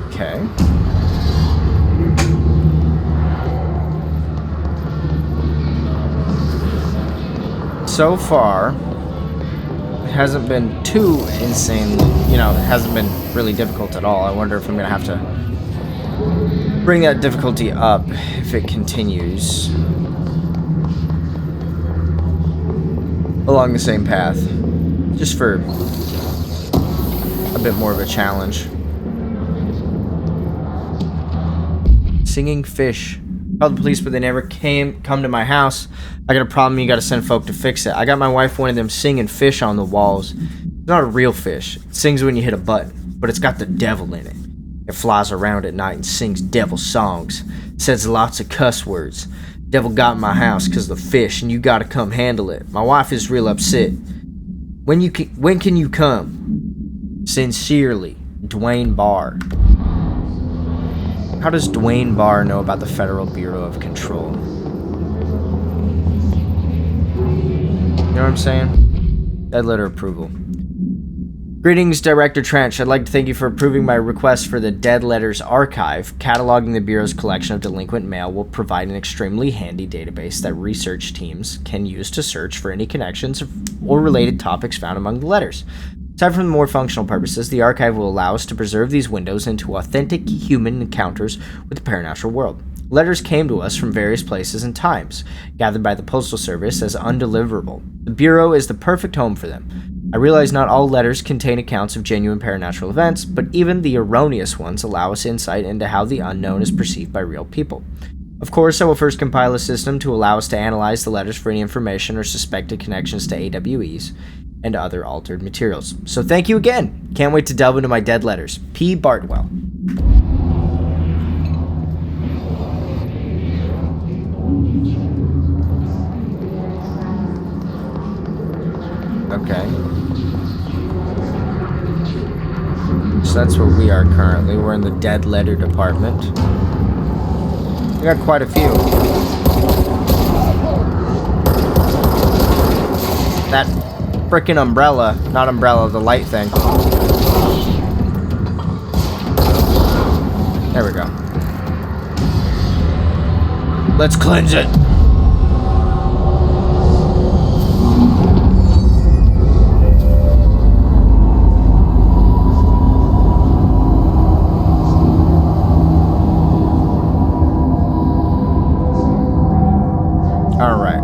Okay. So far, it hasn't been too insanely, you know, it hasn't been really difficult at all. I wonder if I'm gonna have to bring that difficulty up if it continues along the same path, just for a bit more of a challenge. Singing fish. Called the police, but they never come to my house. I got a problem, you gotta send folk to fix it. I got my wife one of them singing fish on the walls. It's not a real fish. It sings when you hit a button, but it's got the devil in it. It flies around at night and sings devil songs. Says lots of cuss words. Devil got in my house because of the fish, and you gotta come handle it. My wife is real upset. When can you come? Sincerely, Dwayne Barr. How does Dwayne Barr know about the Federal Bureau of Control? You know what I'm saying? Dead letter approval. Greetings, Director Trench. I'd like to thank you for approving my request for the Dead Letters Archive. Cataloging the Bureau's collection of delinquent mail will provide an extremely handy database that research teams can use to search for any connections or related topics found among the letters. Aside from the more functional purposes, the archive will allow us to preserve these windows into authentic human encounters with the paranatural world. Letters came to us from various places and times, gathered by the Postal Service as undeliverable. The Bureau is the perfect home for them. I realize not all letters contain accounts of genuine paranatural events, but even the erroneous ones allow us insight into how the unknown is perceived by real people. Of course, I will first compile a system to allow us to analyze the letters for any information or suspected connections to AWEs and other altered materials. So thank you again. Can't wait to delve into my dead letters. P. Bartwell. Okay. So that's where we are currently. We're in the dead letter department. We got quite a few. That frickin' umbrella. Not umbrella, the light thing. There we go. Let's cleanse it. Alright.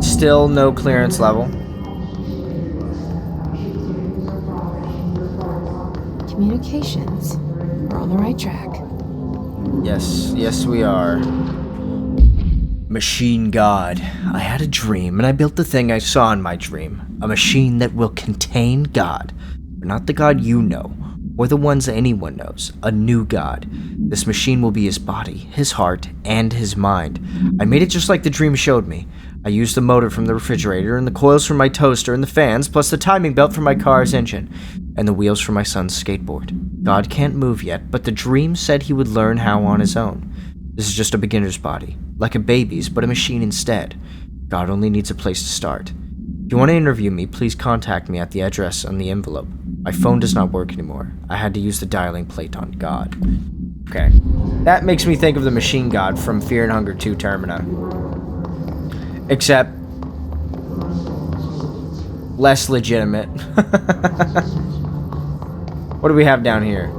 Still no clearance level. Communications. We're on the right track. Yes we are. Machine God. I had a dream, and I built the thing I saw in my dream. A machine that will contain God. But not the God you know, or the ones anyone knows. A new God. This machine will be his body, his heart, and his mind. I made it just like the dream showed me. I used the motor from the refrigerator, and the coils from my toaster, and the fans, plus the timing belt from my car's engine, and the wheels for my son's skateboard. God can't move yet, but the dream said he would learn how on his own. This is just a beginner's body, like a baby's, but a machine instead. God only needs a place to start. If you want to interview me, please contact me at the address on the envelope. My phone does not work anymore. I had to use the dialing plate on God. Okay. That makes me think of the machine god from Fear and Hunger 2 Termina. Except less legitimate. What do we have down here?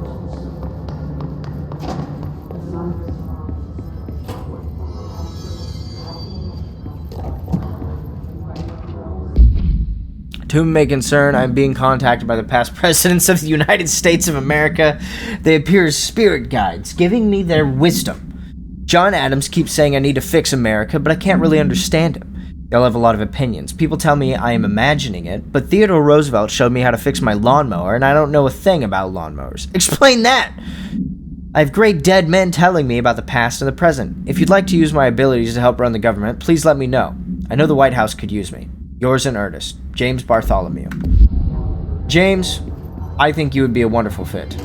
To whom it may concern, I am being contacted by the past presidents of the United States of America. They appear as spirit guides, giving me their wisdom. John Adams keeps saying I need to fix America, but I can't really understand him. Y'all have a lot of opinions. People tell me I am imagining it, but Theodore Roosevelt showed me how to fix my lawnmower, and I don't know a thing about lawnmowers. Explain that! I have great dead men telling me about the past and the present. If you'd like to use my abilities to help run the government, please let me know. I know the White House could use me. Yours in earnest, James Bartholomew. James, I think you would be a wonderful fit.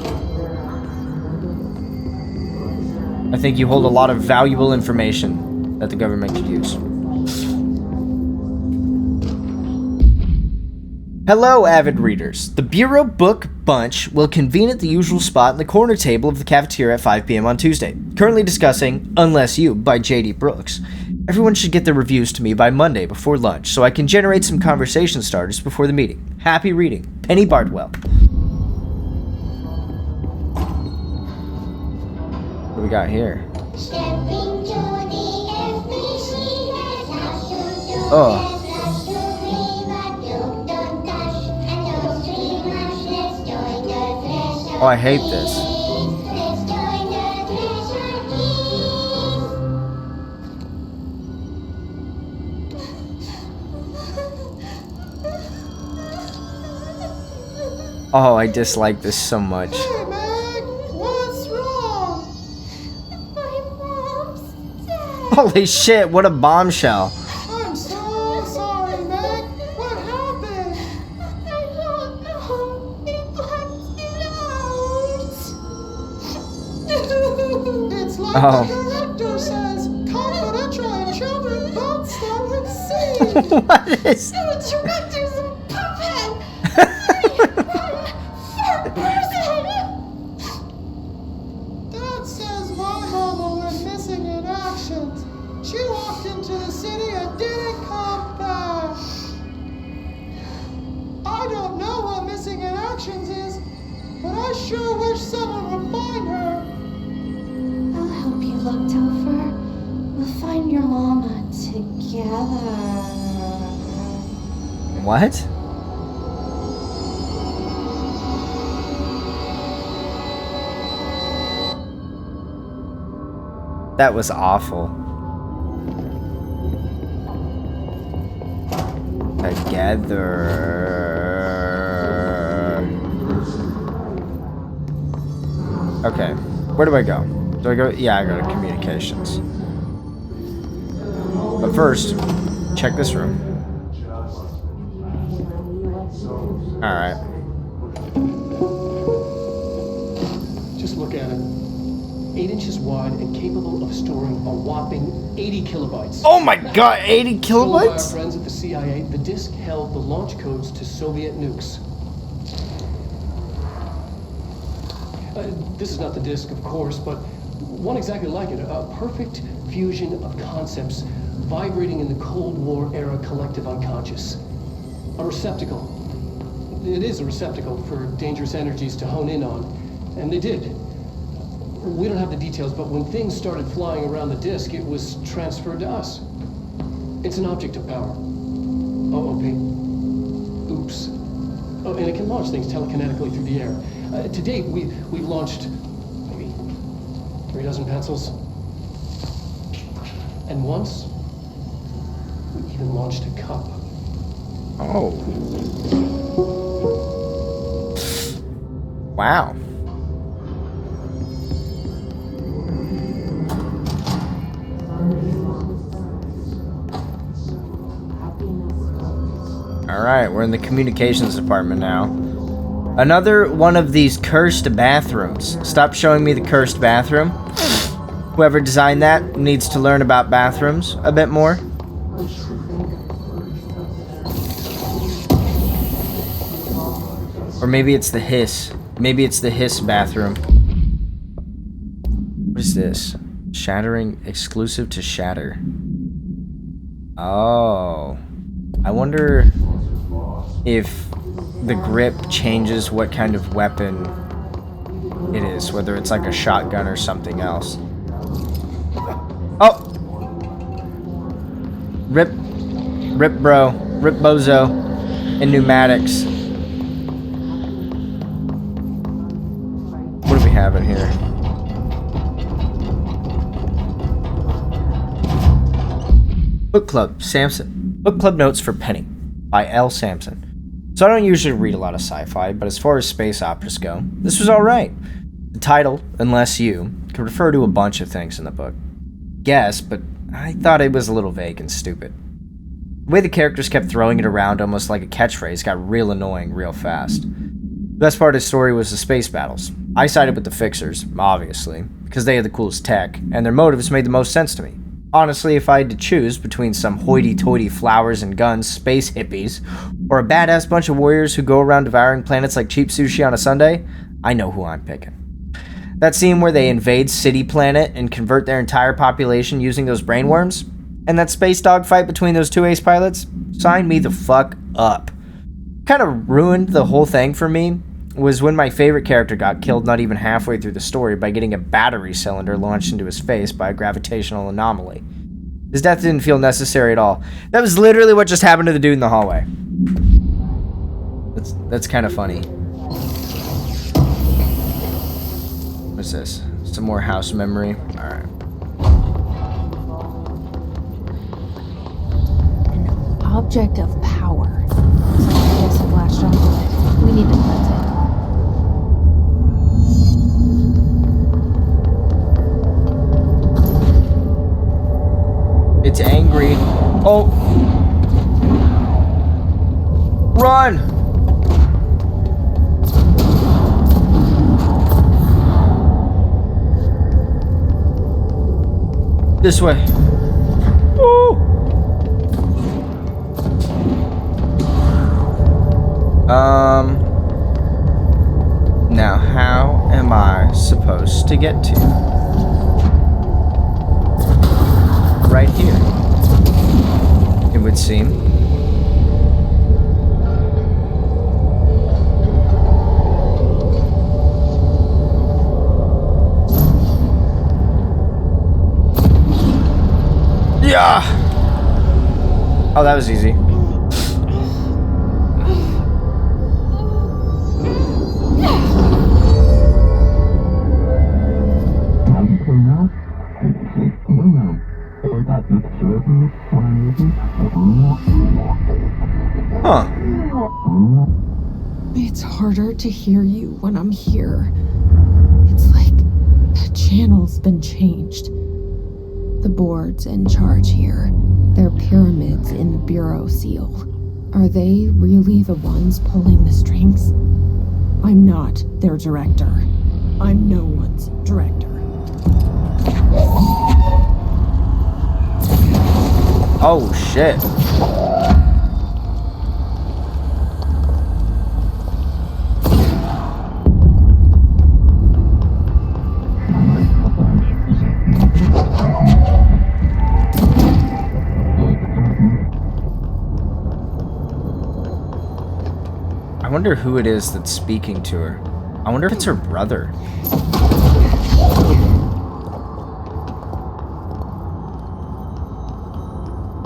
I think you hold a lot of valuable information that the government could use. Hello, avid readers. The Bureau Book Bunch will convene at the usual spot in the corner table of the cafeteria at 5 p.m. on Tuesday. Currently discussing Unless You by J.D. Brooks. Everyone should get their reviews to me by Monday before lunch so I can generate some conversation starters before the meeting. Happy reading. Penny Bartwell. What do we got here? Oh. Oh, I hate this. Oh, I dislike this so much. Hey, Meg, what's wrong? My mom's dead. Holy shit, what a bombshell. I'm so sorry, Meg. What happened? I don't know. They blacked it out. It's like Oh. the director says, confidential and children don't start with C. What is... The director's a puppet. Dad says my mama went missing in actions. She walked into the city and didn't come back. I don't know what missing in actions is, but I sure wish someone would find her. I'll help you look, Topher. We'll find your mama together. What? That was awful. Together. Okay. Where do I go? Do I go? Yeah, I go to communications. But first, check this room. Alright. Just look at it. 8 inches wide and capable of storing a whopping 80 kilobytes. Oh my god, 80 Told by our kilobytes? friends at the CIA, the disk held the launch codes to Soviet nukes. This is not the disk, of course, but one exactly like it. A perfect fusion of concepts vibrating in the Cold War era collective unconscious. A receptacle. It is a receptacle for dangerous energies to hone in on, and they did. We don't have the details, but when things started flying around the disk, it was transferred to us. It's an object of power. OOP. Oops. Oh, and it can launch things telekinetically through the air. To date, we've launched maybe 3 dozen pencils. And once, we even launched a cup. Oh. Wow. Alright, we're in the communications department now. Another one of these cursed bathrooms. Stop showing me the cursed bathroom. Whoever designed that needs to learn about bathrooms a bit more. Or maybe it's the hiss. Maybe it's the hiss bathroom. What is this? Shattering exclusive to Shatter. Oh. I wonder if the grip changes what kind of weapon it is, whether it's like a shotgun or something else. Oh! Rip bro, rip bozo, and pneumatics. What do we have in here? Book Club, Samson. Book Club Notes for Penny by L. Sampson. So I don't usually read a lot of sci-fi, but as far as space operas go, this was alright. The title, Unless You, could refer to a bunch of things in the book. Guess, but I thought it was a little vague and stupid. The way the characters kept throwing it around almost like a catchphrase got real annoying real fast. The best part of the story was the space battles. I sided with the Fixers, obviously, because they had the coolest tech, and their motives made the most sense to me. Honestly, if I had to choose between some hoity-toity flowers and guns space hippies, or a badass bunch of warriors who go around devouring planets like cheap sushi on a Sunday, I know who I'm picking. That scene where they invade City Planet and convert their entire population using those brainworms, and that space dogfight between those two ace pilots, sign me the fuck up. Kind of ruined the whole thing for me was when my favorite character got killed not even halfway through the story by getting a battery cylinder launched into his face by a gravitational anomaly. His death didn't feel necessary at all. That was literally what just happened to the dude in the hallway. That's kind of funny. What's this? Some more house memory? Alright. Object of power. Looks like the gifts have latched onto it. We need to cleanse it. He's angry. Oh. Run! This way. Woo! Now how am I supposed to get to? Right here, it would seem. Yeah! Oh, that was easy. Huh. It's harder to hear you when I'm here. It's like the channel's been changed. The board's in charge here. They're pyramids in the Bureau seal. Are they really the ones pulling the strings? I'm not their director. I'm no one's director. Oh, shit. I wonder who it is that's speaking to her. I wonder if it's her brother.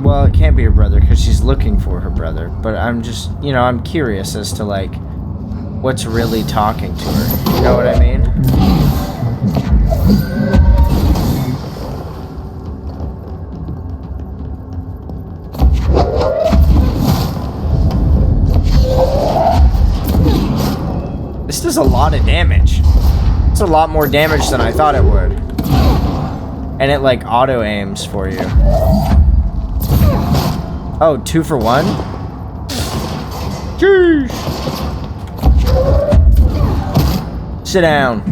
Well, it can't be her brother because she's looking for her brother. But I'm just, you know, I'm curious as to, like, what's really talking to her. You know what I mean? This does a lot of damage. It's a lot more damage than I thought it would. And it, like, auto-aims for you. Oh, 2 for 1? Jeez! Sit down.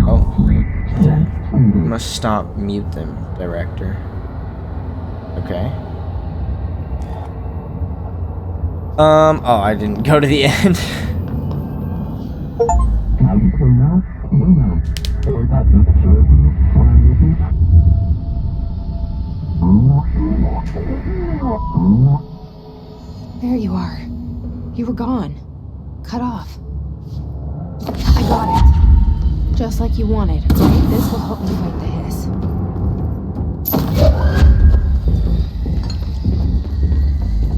Oh. Must stop, mute them, director. Okay. Oh, I didn't go to the end. There you are. You were gone. Cut off. I got it. Just like you wanted, right? This will help me fight the hiss.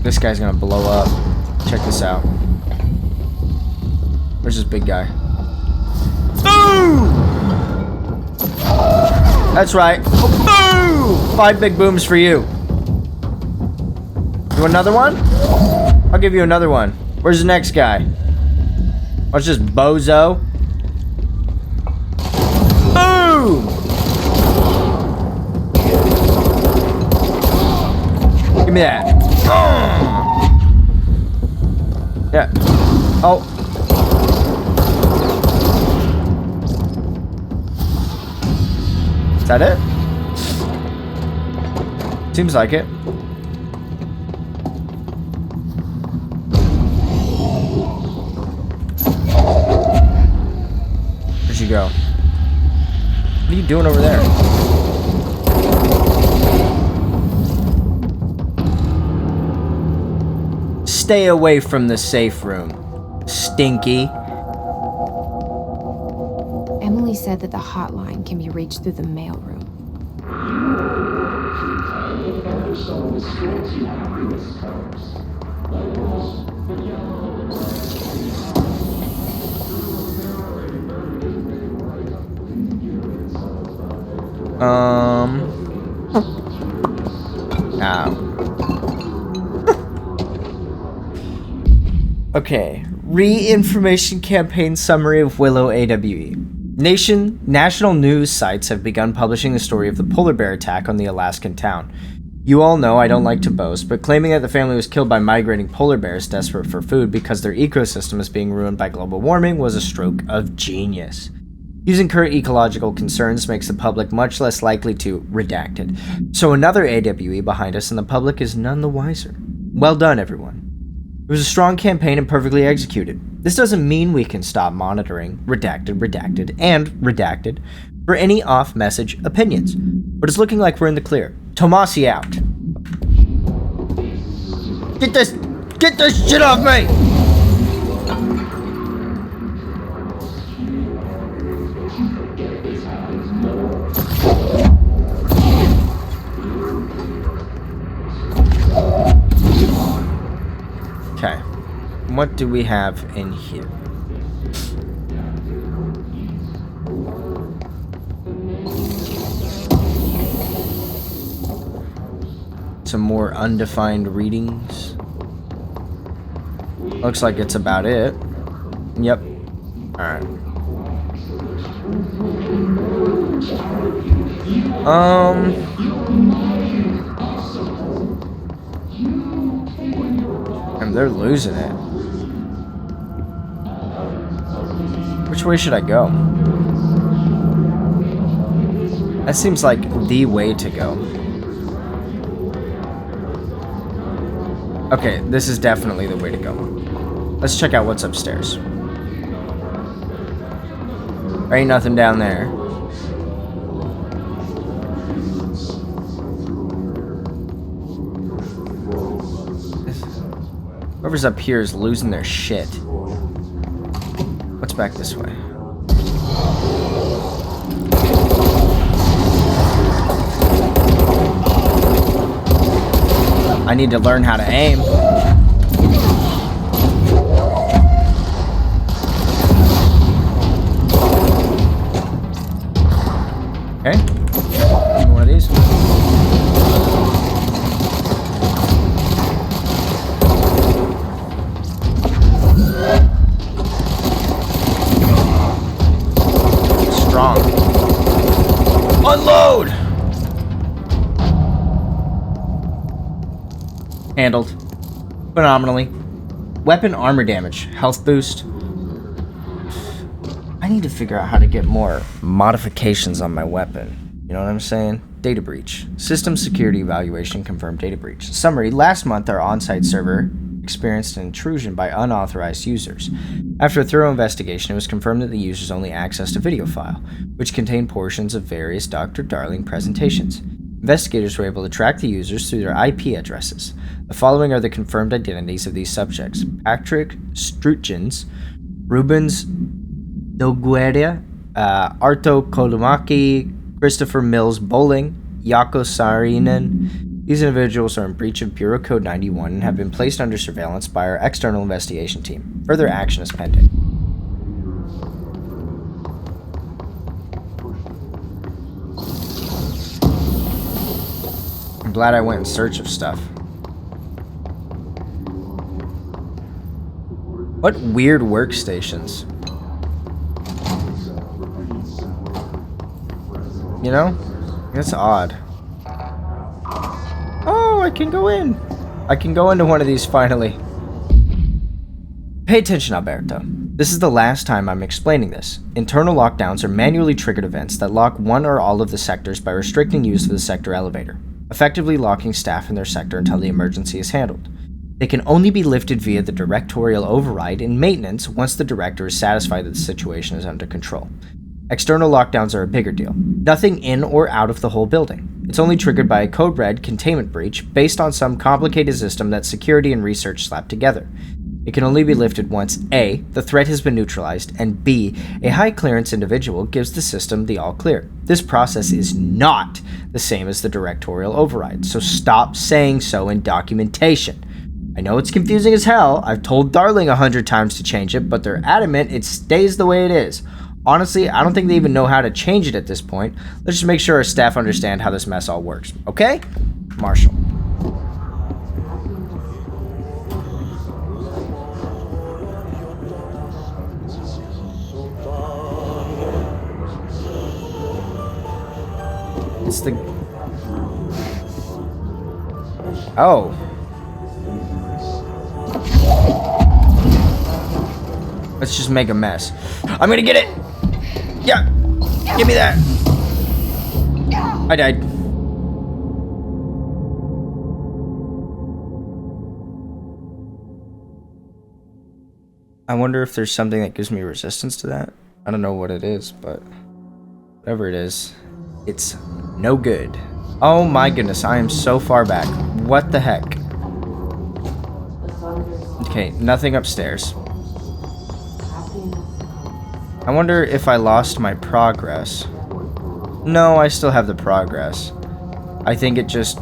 This guy's gonna blow up. Check this out. Where's this big guy? Boom! That's right. Boom! 5 big booms for you. You want another one? I'll give you another one. Where's the next guy? What's this bozo? Boom! Give me that. Yeah. Oh. Is that it? Seems like it. Where'd you go? What are you doing over there? Stay away from the safe room, Stinky. Emily said that the hotline can be reached through the mailroom. Ow. Okay, re-information campaign summary of Willow AWE. National news sites have begun publishing the story of the polar bear attack on the Alaskan town. You all know I don't like to boast, but claiming that the family was killed by migrating polar bears desperate for food because their ecosystem is being ruined by global warming was a stroke of genius. Using current ecological concerns makes the public much less likely to redacted. So another AWE behind us and the public is none the wiser. Well done, everyone. It was a strong campaign and perfectly executed. This doesn't mean we can stop monitoring redacted, and redacted for any off-message opinions, but it's looking like we're in the clear. Tomasi out. Get this shit off me! Okay, what do we have in here? Some more undefined readings. Looks like it's about it. Yep. Alright. And they're losing it. Which way should I go? That seems like the way to go. Okay, this is definitely the way to go. Let's check out what's upstairs. There ain't nothing down there. Whoever's up here is losing their shit. What's back this way? I need to learn how to aim. Okay. Give me one of these. Strong. Unload! Handled. Phenomenally. Weapon armor damage. Health boost. I need to figure out how to get more modifications on my weapon. You know what I'm saying? Data breach. System security evaluation confirmed data breach. Summary. Last month, our on-site server experienced an intrusion by unauthorized users. After a thorough investigation, it was confirmed that the users only accessed a video file, which contained portions of various Dr. Darling presentations. Investigators were able to track the users through their IP addresses. The following are the confirmed identities of these subjects: Patrick Strutjens, Rubens Nogueira, Arto Kolomaki, Christopher Mills Bowling, Jaakko Saarinen. These individuals are in breach of Bureau Code 91 and have been placed under surveillance by our external investigation team. Further action is pending. I'm glad I went in search of stuff. What weird workstations? You know? That's odd. Oh, I can go in. I can go into one of these finally. Pay attention, Alberto. This is the last time I'm explaining this. Internal lockdowns are manually triggered events that lock one or all of the sectors by restricting use of the sector elevator, effectively locking staff in their sector until the emergency is handled. They can only be lifted via the directorial override in maintenance once the director is satisfied that the situation is under control. External lockdowns are a bigger deal. Nothing in or out of the whole building. It's only triggered by a code red containment breach based on some complicated system that security and research slapped together. It can only be lifted once A, the threat has been neutralized, and B, a high clearance individual gives the system the all clear. This process is not the same as the directorial override, so stop saying so in documentation. I know it's confusing as hell. I've told Darling 100 times to change it, but they're adamant it stays the way it is. Honestly, I don't think they even know how to change it at this point. Let's just make sure our staff understand how this mess all works. Okay? Marshall. It's the... Oh. Let's just make a mess. I'm gonna get it! Yeah! Give me that! I died. I wonder if there's something that gives me resistance to that. I don't know what it is, but whatever it is, it's no good. Oh my goodness, I am so far back. What the heck? Okay, nothing upstairs. I wonder if I lost my progress. No, I still have the progress. I think it just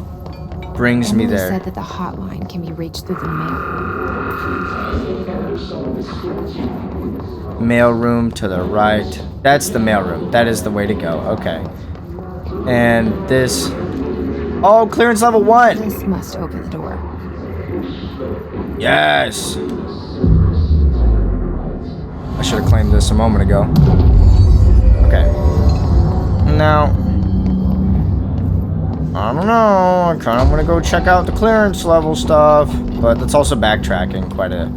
brings me Emily there. said that the hotline can be reached through the mail. Mail room to the right. That's the mail room. That is the way to go. Okay. And this... Oh, clearance level 1! This must open the door. Yes! I should have claimed this a moment ago. Okay. Now... I don't know. I kind of want to go check out the clearance level stuff. But that's also backtracking quite a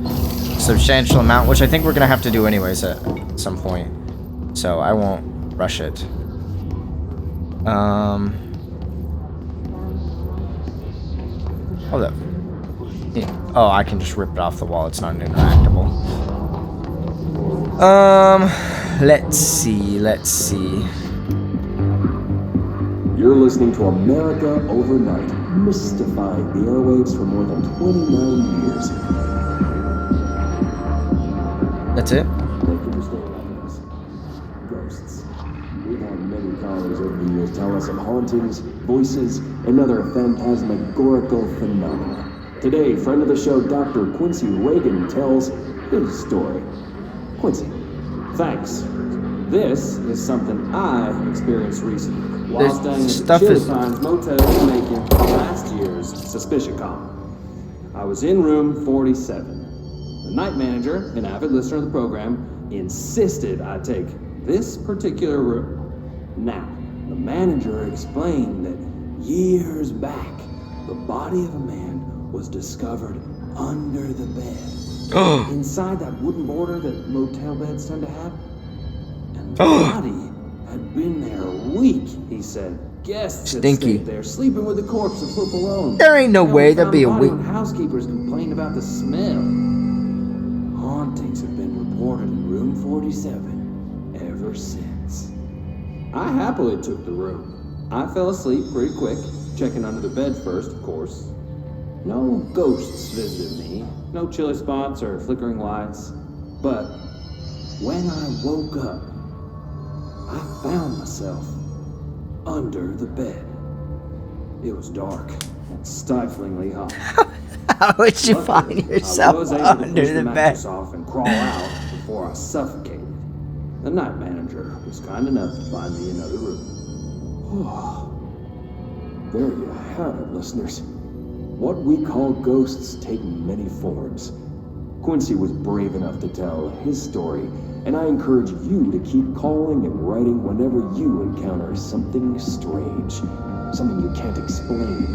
substantial amount, which I think we're going to have to do anyways at some point. So I won't rush it. Hold up. Yeah. Oh, I can just rip it off the wall. It's not interactable. Let's see. You're listening to America Overnight, mystifying the airwaves for more than 29 years. That's it? Thank you for staying with us. Ghosts. We've had many callers over the years tell us of hauntings, voices, and other phantasmagorical phenomena. Today, friend of the show, Dr. Quincy Reagan, tells his story. Quincy, thanks. This is something I experienced recently while This staying at stuff the Chili is- Pines Motel in Macon for last year's SuspiciaCon. I was in room 47. The night manager, an avid listener of the program, insisted I take this particular room. Now, the manager explained that years back, the body of a man was discovered under the bed. Inside that wooden border that motel beds tend to have. And the body had been there a week, he said. Guests had Stinky. stayed there, sleeping with the corpse of Flip alone. There ain't no Now, way we that'd found be a the body week. when housekeepers complained about the smell. Hauntings have been reported in room 47 ever since. I happily took the room. I fell asleep pretty quick, checking under the bed first, of course. No ghosts visited me, no chilly spots or flickering lights. But when I woke up, I found myself under the bed. It was dark and stiflingly hot. How would you Luckily, find I yourself was able to under push the mattress bed? off and crawl out before I suffocated. The night manager was kind enough to find me another room. There you have it, listeners. What we call ghosts take many forms. Quincy was brave enough to tell his story, and I encourage you to keep calling and writing whenever you encounter something strange, something you can't explain.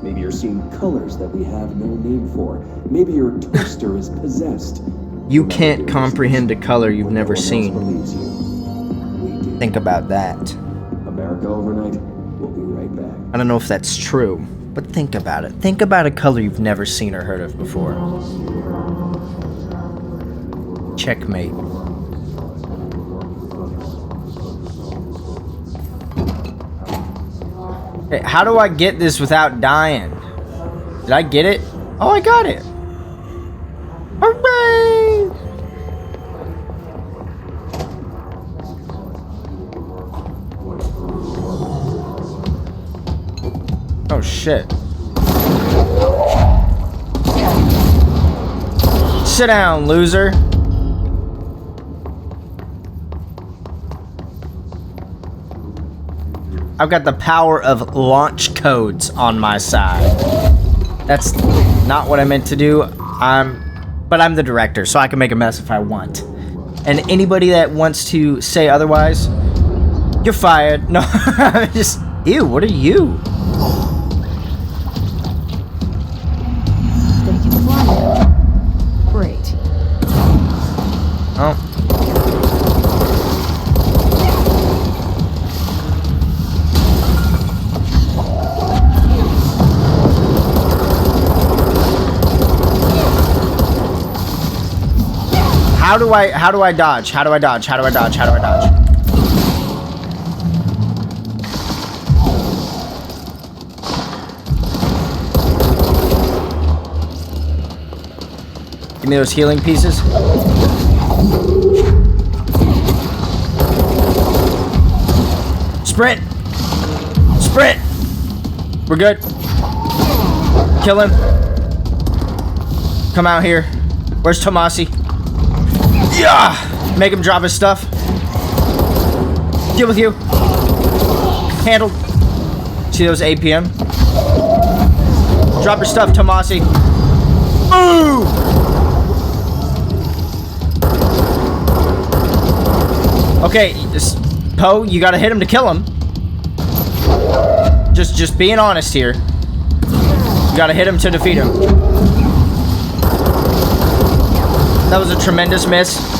Maybe you're seeing colors that we have no name for. Maybe your toaster is possessed. You Remember, can't dear comprehend a listeners, color you've when never no one else seen. believes you, we do. Think about that. America Overnight. We'll be right back. I don't know if that's true, but think about it. Think about a color you've never seen or heard of before. Checkmate. Hey, how do I get this without dying? Did I get it? Oh, I got it. Hooray! Oh, shit. Sit down, loser. I've got the power of launch codes on my side. That's not what I meant to do. But I'm the director, so I can make a mess if I want. And anybody that wants to say otherwise, you're fired. No, I'm just Ew, what are you? Did I get the blind? Great. Oh. How do I dodge? How do I dodge? How do I dodge? How do I dodge? Give me those healing pieces. Sprint! Sprint! We're good. Kill him. Come out here. Where's Tomasi? Yeah! Make him drop his stuff. Deal with you. Handled. See those APM? Drop your stuff, Tomasi. Ooh! Okay, Poe, you gotta hit him to kill him. Just being honest here. You gotta hit him to defeat him. That was a tremendous miss.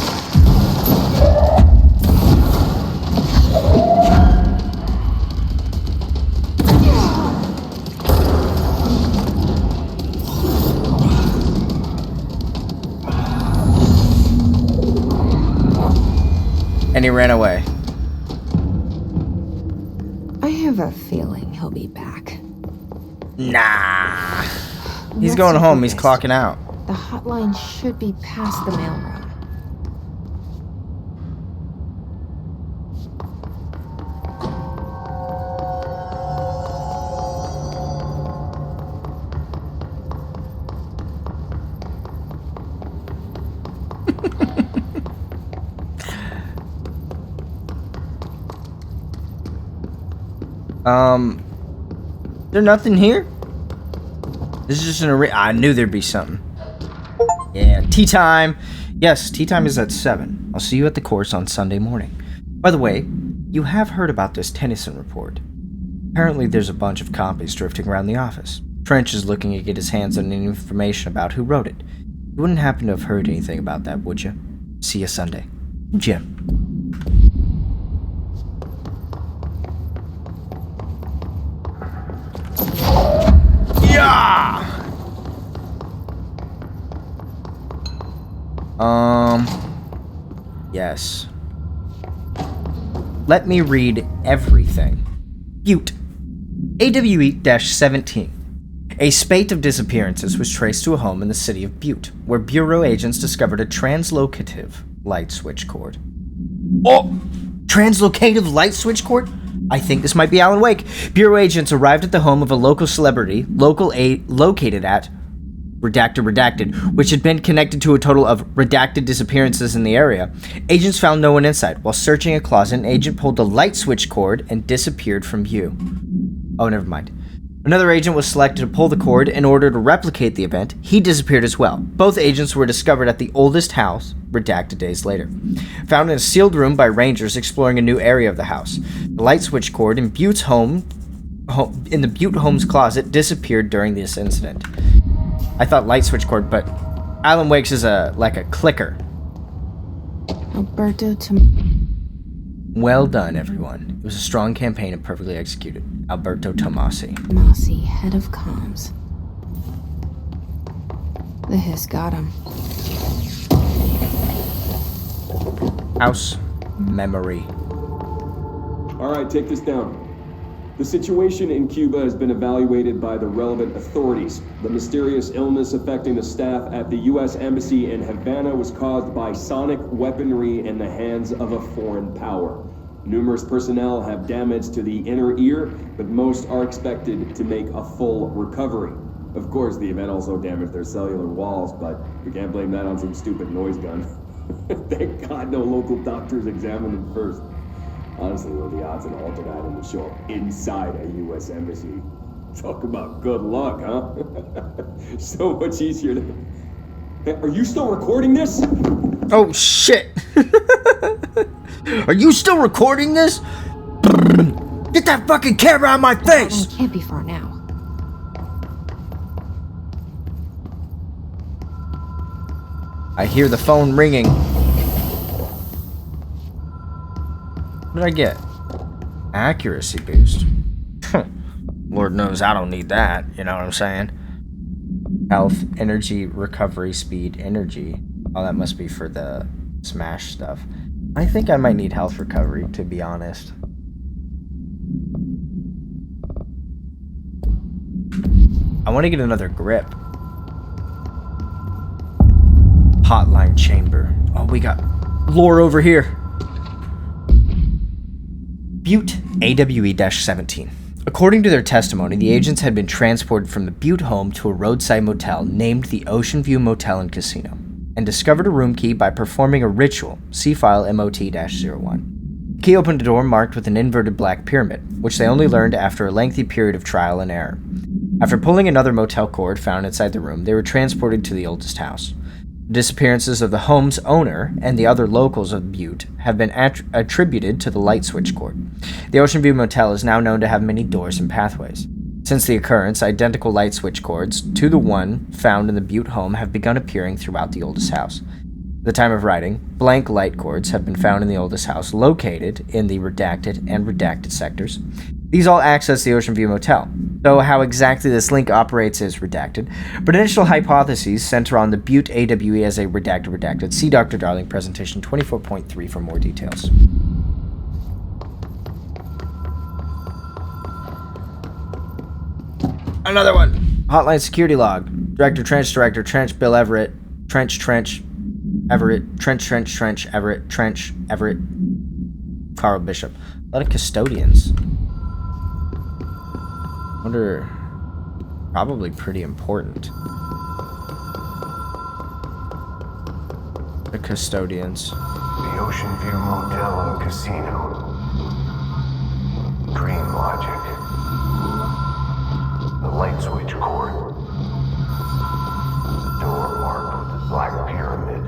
And he ran away. I have a feeling he'll be back. Nah. He's Let's going see home. who He's this- clocking out. The hotline should be past the mailroom. There nothing here? This is just an array. I knew there'd be something. Yeah, tea time. Yes, tea time is at 7. I'll see you at the course on Sunday morning. By the way, you have heard about this Tennyson report. Apparently there's a bunch of copies drifting around the office. Trench is looking to get his hands on any information about who wrote it. You wouldn't happen to have heard anything about that, would you? See you Sunday. Jim. Yeah! Yes. Let me read everything. Butte. AWE-17. A spate of disappearances was traced to a home in the city of Butte, where Bureau agents discovered a translocative light switch cord. Oh! Translocative light switch cord? I think this might be Alan Wake. Bureau agents arrived at the home of a local celebrity, located at redacted, which had been connected to a total of redacted disappearances in the area. Agents found no one inside. While searching a closet, an agent pulled the light switch cord and disappeared from view. Oh, never mind. Another agent was selected to pull the cord in order to replicate the event. He disappeared as well. Both agents were discovered at the oldest house, redacted days later. Found in a sealed room by rangers exploring a new area of the house. The light switch cord in Butte's in the Butte home's closet disappeared during this incident. I thought light switch cord, but Alan Wake's is like a clicker. Alberto Well done, everyone. It was a strong campaign and perfectly executed. Alberto Tomasi. Tomasi, head of comms. The hiss got him. House memory. All right, take this down. The situation in Cuba has been evaluated by the relevant authorities. The mysterious illness affecting the staff at the U.S. Embassy in Havana was caused by sonic weaponry in the hands of a foreign power. Numerous personnel have damage to the inner ear, but most are expected to make a full recovery. Of course, the event also damaged their cellular walls, but we can't blame that on some stupid noise gun. Thank God no local doctors examined them first. Honestly, what are the odds an altered item would show up inside a U.S. embassy? Talk about good luck, huh? So much easier to... Hey, are you still recording this? Oh, shit. Are you still recording this? Get that fucking camera out of my face! It can't be far now. I hear the phone ringing. What did I get? Accuracy boost. Lord knows I don't need that, you know what I'm saying? Health, energy, recovery, speed, energy. Oh, that must be for the smash stuff. I think I might need health recovery, to be honest. I want to get another grip. Hotline chamber. Oh, we got lore over here. Butte AWE-17. According to their testimony, the agents had been transported from the Butte home to a roadside motel named the Ocean View Motel and Casino, and discovered a room key by performing a ritual, see file MOT-01. The key opened a door marked with an inverted black pyramid, which they only learned after a lengthy period of trial and error. After pulling another motel cord found inside the room, they were transported to the oldest house. The disappearances of the home's owner and the other locals of Butte have been attributed to the light switch cord. The Ocean View Motel is now known to have many doors and pathways. Since the occurrence, identical light switch cords to the one found in the Butte home have begun appearing throughout the oldest house. At the time of writing, blank light cords have been found in the oldest house, located in the redacted and redacted sectors. These all access the Ocean View Motel, though how exactly this link operates is redacted, but initial hypotheses center on the Butte AWE as a redacted. See Dr. Darling presentation 24.3 for more details. Another one. Hotline security log. Director Trench, Bill Everett, Trench, Everett, Trench, Everett, Carl Bishop. A lot of custodians. Wonder, probably pretty important. The custodians. The Ocean View Motel and Casino. Dream logic. The light switch cord. Door marked with the black pyramid.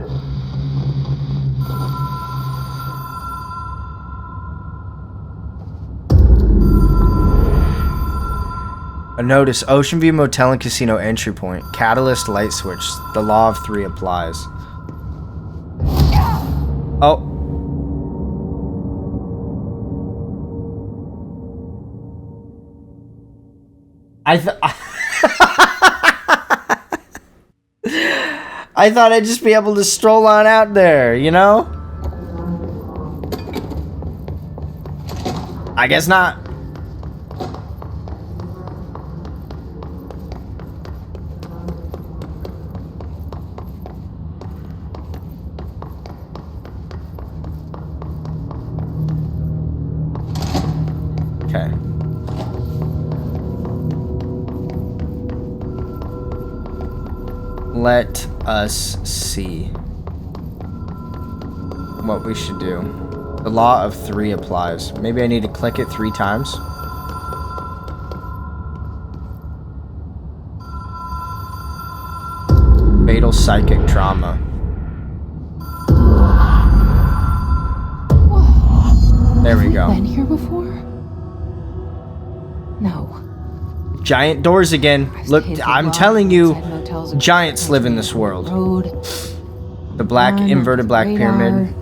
A notice, Ocean View Motel and Casino entry point. Catalyst light switch. The law of three applies. Oh. I thought I'd just be able to stroll on out there, you know? I guess not. Okay. Let us see what we should do. The law of three applies. Maybe I need to click it 3 times. Fatal psychic trauma. There we go. Been here before? No. Giant doors again. Look, I'm telling you, giants live in this world. Road. The black, inverted black pyramid.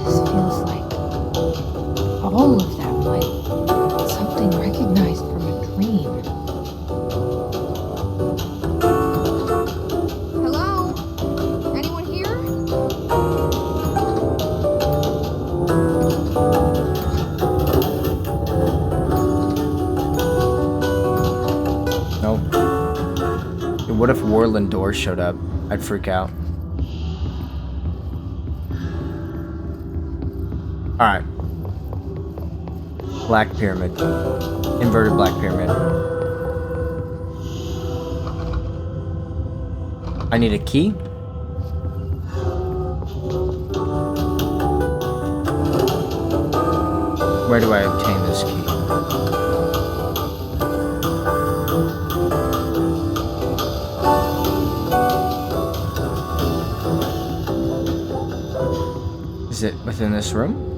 This feels like all of them, like something recognized from a dream. Hello? Anyone here? Nope. Dude, what if Warland Door showed up? I'd freak out. Alright. Black pyramid. Inverted black pyramid. I need a key? Where do I obtain this key? Is it within this room?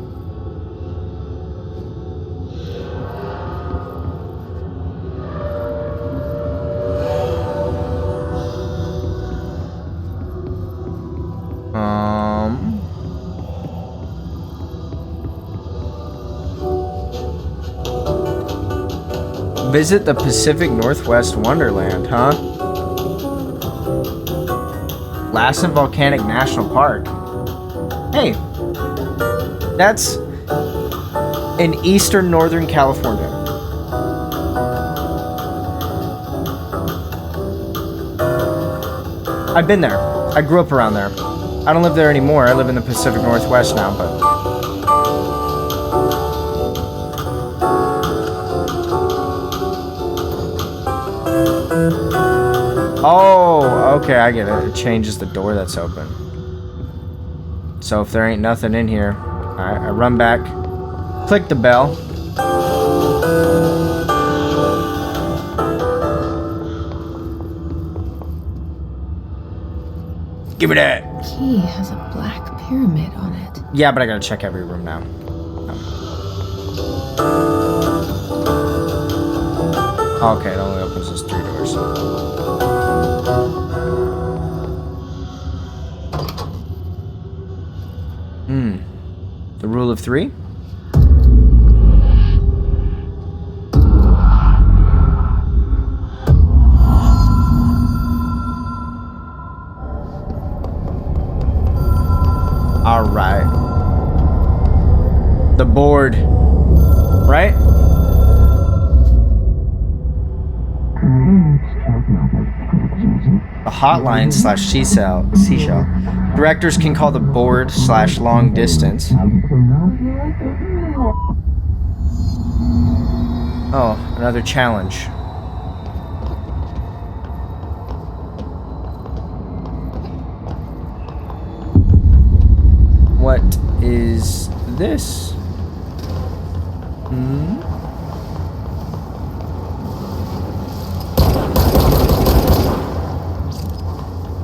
visit the Pacific Northwest Wonderland, huh? Lassen Volcanic National Park. Hey, that's in eastern Northern California. I've been there. I grew up around there. I don't live there anymore. I live in the Pacific Northwest now, but... Oh, okay, I get it. It changes the door that's open. So if there ain't nothing in here, I run back, click the bell. Give me that. Key has a black pyramid on it. Yeah, but I gotta check every room now. Oh. Okay, it only opens those 3 doors. The rule of 3? Alright. The board. Right? The hotline / seashell. Directors can call the board / long distance. Oh, another challenge. What is this?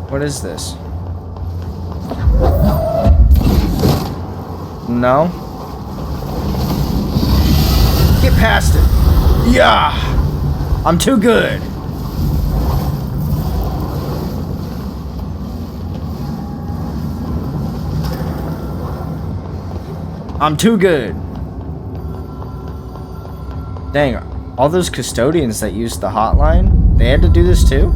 What is this? No? Get past it. Yeah! I'm too good. I'm too good. Dang, all those custodians that used the hotline, they had to do this too?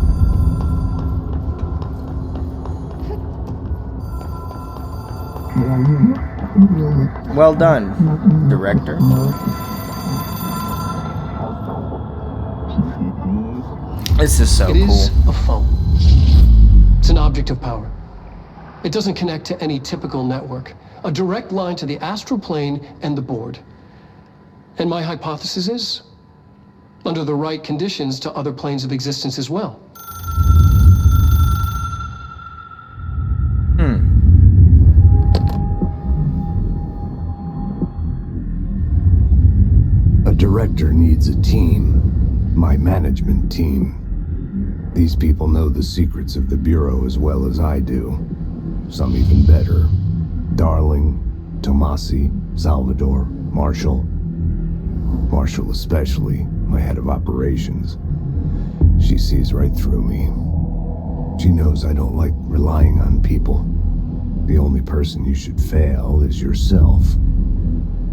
Well done, director. This is so cool. It is a phone. It's an object of power. It doesn't connect to any typical network. A direct line to the astral plane and the board. And my hypothesis is, under the right conditions, to other planes of existence as well. A director needs a team. My management team. These people know the secrets of the Bureau as well as I do. Some even better. Darling, Tomasi, Salvador, Marshall. Marshall especially, my head of operations. She sees right through me. She knows I don't like relying on people. The only person you should fail is yourself.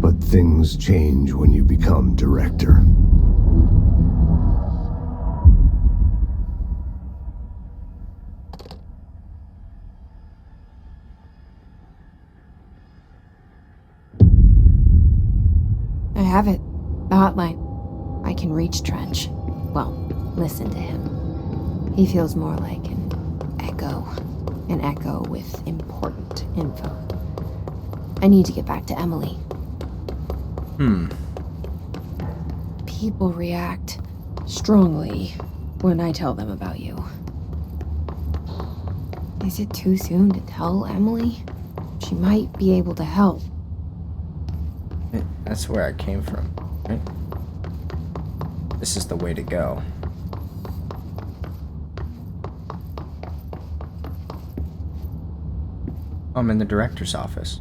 But things change when you become director. I have it. The hotline. I can reach Trench. Well, listen to him. He feels more like an echo. An echo with important info. I need to get back to Emily. People react strongly when I tell them about you. Is it too soon to tell Emily? She might be able to help. That's where I came from, right? This is the way to go. I'm in the director's office.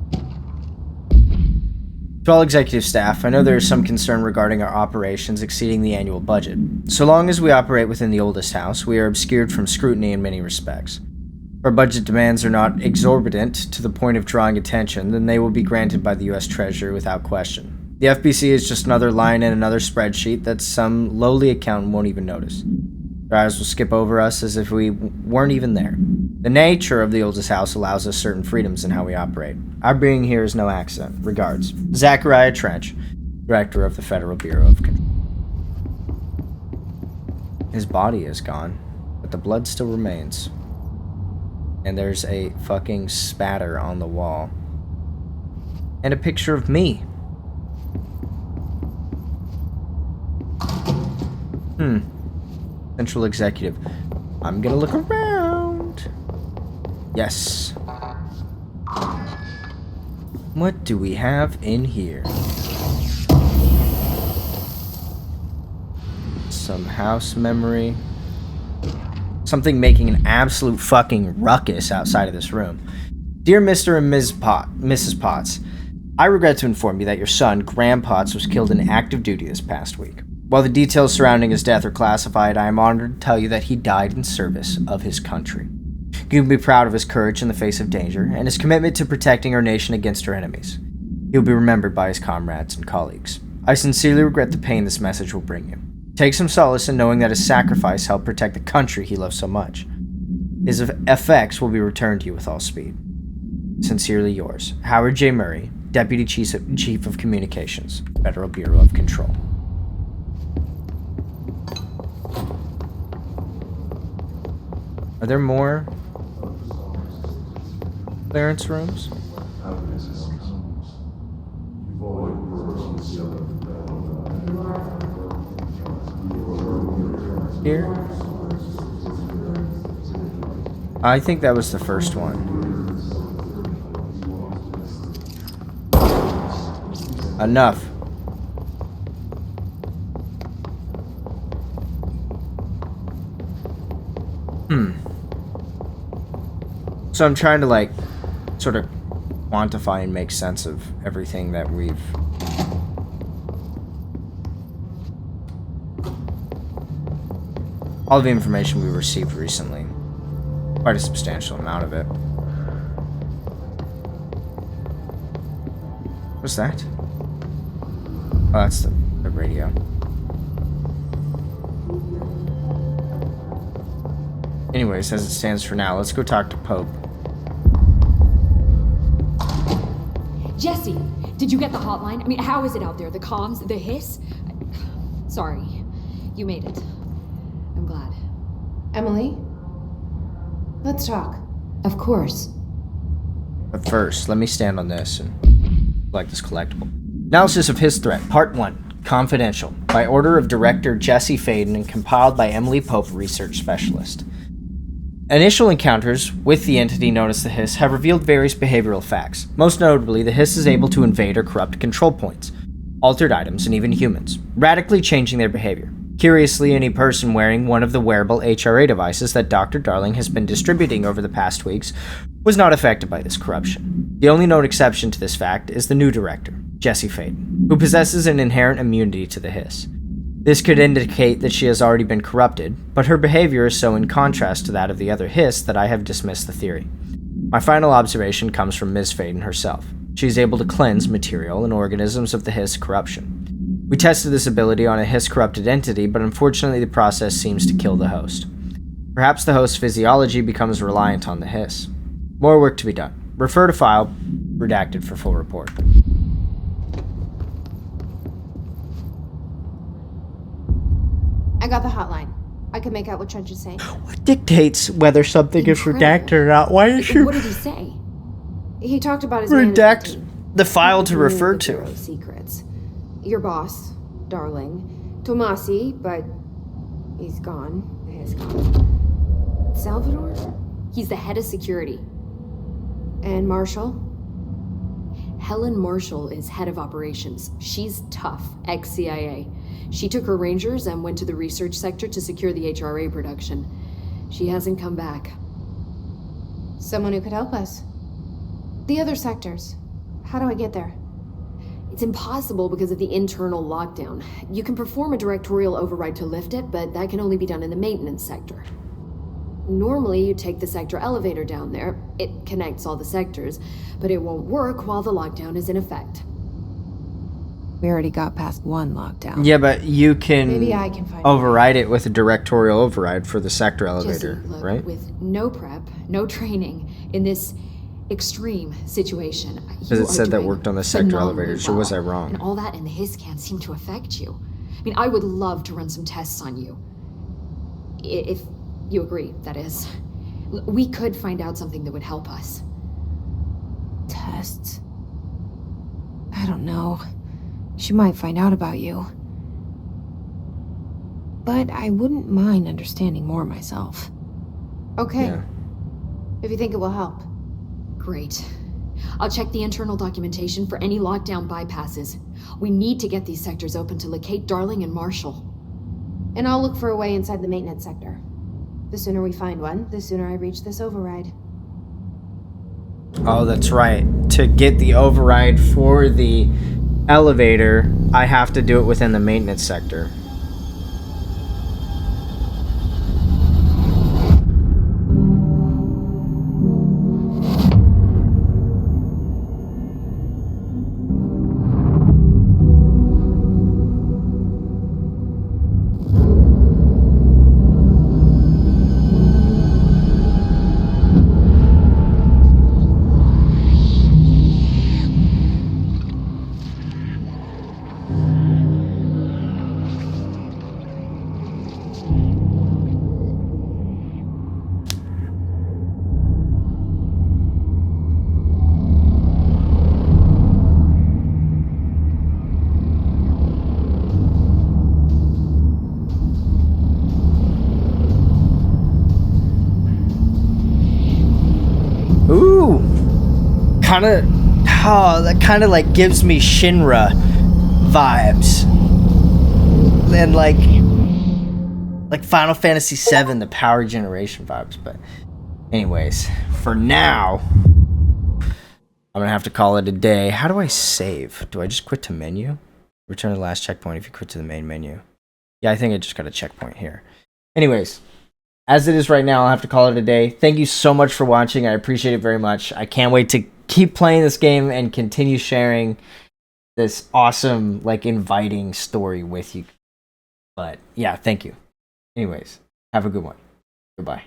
To all executive staff, I know there is some concern regarding our operations exceeding the annual budget. So long as we operate within the oldest house, we are obscured from scrutiny in many respects. If our budget demands are not exorbitant to the point of drawing attention, then they will be granted by the U.S. Treasury without question. The FBC is just another line in another spreadsheet that some lowly accountant won't even notice. Their eyes will skip over us as if we weren't even there. The nature of the oldest house allows us certain freedoms in how we operate. Our being here is no accident. Regards, Zachariah Trench, Director of the Federal Bureau of Control. His body is gone, but the blood still remains. And there's a fucking spatter on the wall. And a picture of me. Central Executive. I'm gonna look around. Yes. What do we have in here? Some house memory. Something making an absolute fucking ruckus outside of this room. Dear Mr. and Mrs. Potts, I regret to inform you that your son, Graham Potts, was killed in active duty this past week. While the details surrounding his death are classified, I am honored to tell you that he died in service of his country. You can be proud of his courage in the face of danger and his commitment to protecting our nation against our enemies. He will be remembered by his comrades and colleagues. I sincerely regret the pain this message will bring you. Take some solace in knowing that his sacrifice helped protect the country he loved so much. His effects will be returned to you with all speed. Sincerely yours, Howard J. Murray, Deputy Chief of Communications, Federal Bureau of Control. Are there more clearance rooms? Here? I think that was the first one. Enough. So I'm trying to, like, sort of quantify and make sense of everything that we've... all the information we received recently. Quite a substantial amount of it. What's that? Oh, that's the radio. Anyways, as it stands for now, let's go talk to Pope. Jesse, did you get the hotline? I mean, how is it out there? The comms? The hiss? Sorry. You made it. I'm glad. Emily? Let's talk. Of course. But first, let me stand on this and collect this collectible. Analysis of his threat, Part 1. Confidential. By order of Director Jesse Faden and compiled by Emily Pope, Research Specialist. Initial encounters with the entity known as the Hiss have revealed various behavioral facts. Most notably, the Hiss is able to invade or corrupt control points, altered items, and even humans, radically changing their behavior. Curiously, any person wearing one of the wearable HRA devices that Dr. Darling has been distributing over the past weeks was not affected by this corruption. The only known exception to this fact is the new director, Jesse Faden, who possesses an inherent immunity to the Hiss. This could indicate that she has already been corrupted, but her behavior is so in contrast to that of the other Hiss that I have dismissed the theory. My final observation comes from Ms. Faden herself. She is able to cleanse material and organisms of the Hiss corruption. We tested this ability on a Hiss-corrupted entity, but unfortunately the process seems to kill the host. Perhaps the host's physiology becomes reliant on the Hiss. More work to be done. Refer to file, redacted for full report. I got the hotline. I can make out what Trench is saying. What dictates whether something is redacted or not? Why is What did he say? He talked about his management redact team. the file to Knew refer the to? Bureau's secrets. Your boss, Darling, Tomasi, but he's gone. He's gone. Salvador? He's the head of security. And Marshall? Helen Marshall is head of operations. She's tough, ex-CIA. She took her rangers and went to the research sector to secure the HRA production. She hasn't come back. Someone who could help us. The other sectors. How do I get there? It's impossible because of the internal lockdown. You can perform a directorial override to lift it, but that can only be done in the maintenance sector. Normally, you take the sector elevator down there. It connects all the sectors, but it won't work while the lockdown is in effect. We already got past one lockdown. Yeah, but you can Maybe I can find override it with a directorial override for the sector Jesse, elevator, look, right? with no prep, no training in this extreme situation, Because you it are said that doing worked on the sector phenomenally elevators, or was I well. wrong? And all that in the hiss can't seem to affect you. I mean, I would love to run some tests on you. If you agree, that is. We could find out something that would help us. tests. I don't know. She might find out about you. But I wouldn't mind understanding more myself. Okay. Yeah. If you think it will help. Great. I'll check the internal documentation for any lockdown bypasses. We need to get these sectors open to locate Darling and Marshall. And I'll look for a way inside the maintenance sector. The sooner we find one, the sooner I reach this override. Oh, that's right. To get the override for the elevator, I have to do it within the maintenance sector. Ooh, that kind of like gives me Shinra vibes, and like Final Fantasy VII, the Power Generation vibes. But anyways, for now, I'm gonna have to call it a day. How do I save? Do I just quit to menu? Return to the last checkpoint if you quit to the main menu. Yeah, I think I just got a checkpoint here. Anyways, as it is right now, I'll have to call it a day. Thank you so much for watching. I appreciate it very much. I can't wait to keep playing this game and continue sharing this awesome, like, inviting story with you. But yeah, thank you. Anyways, have a good one. Goodbye.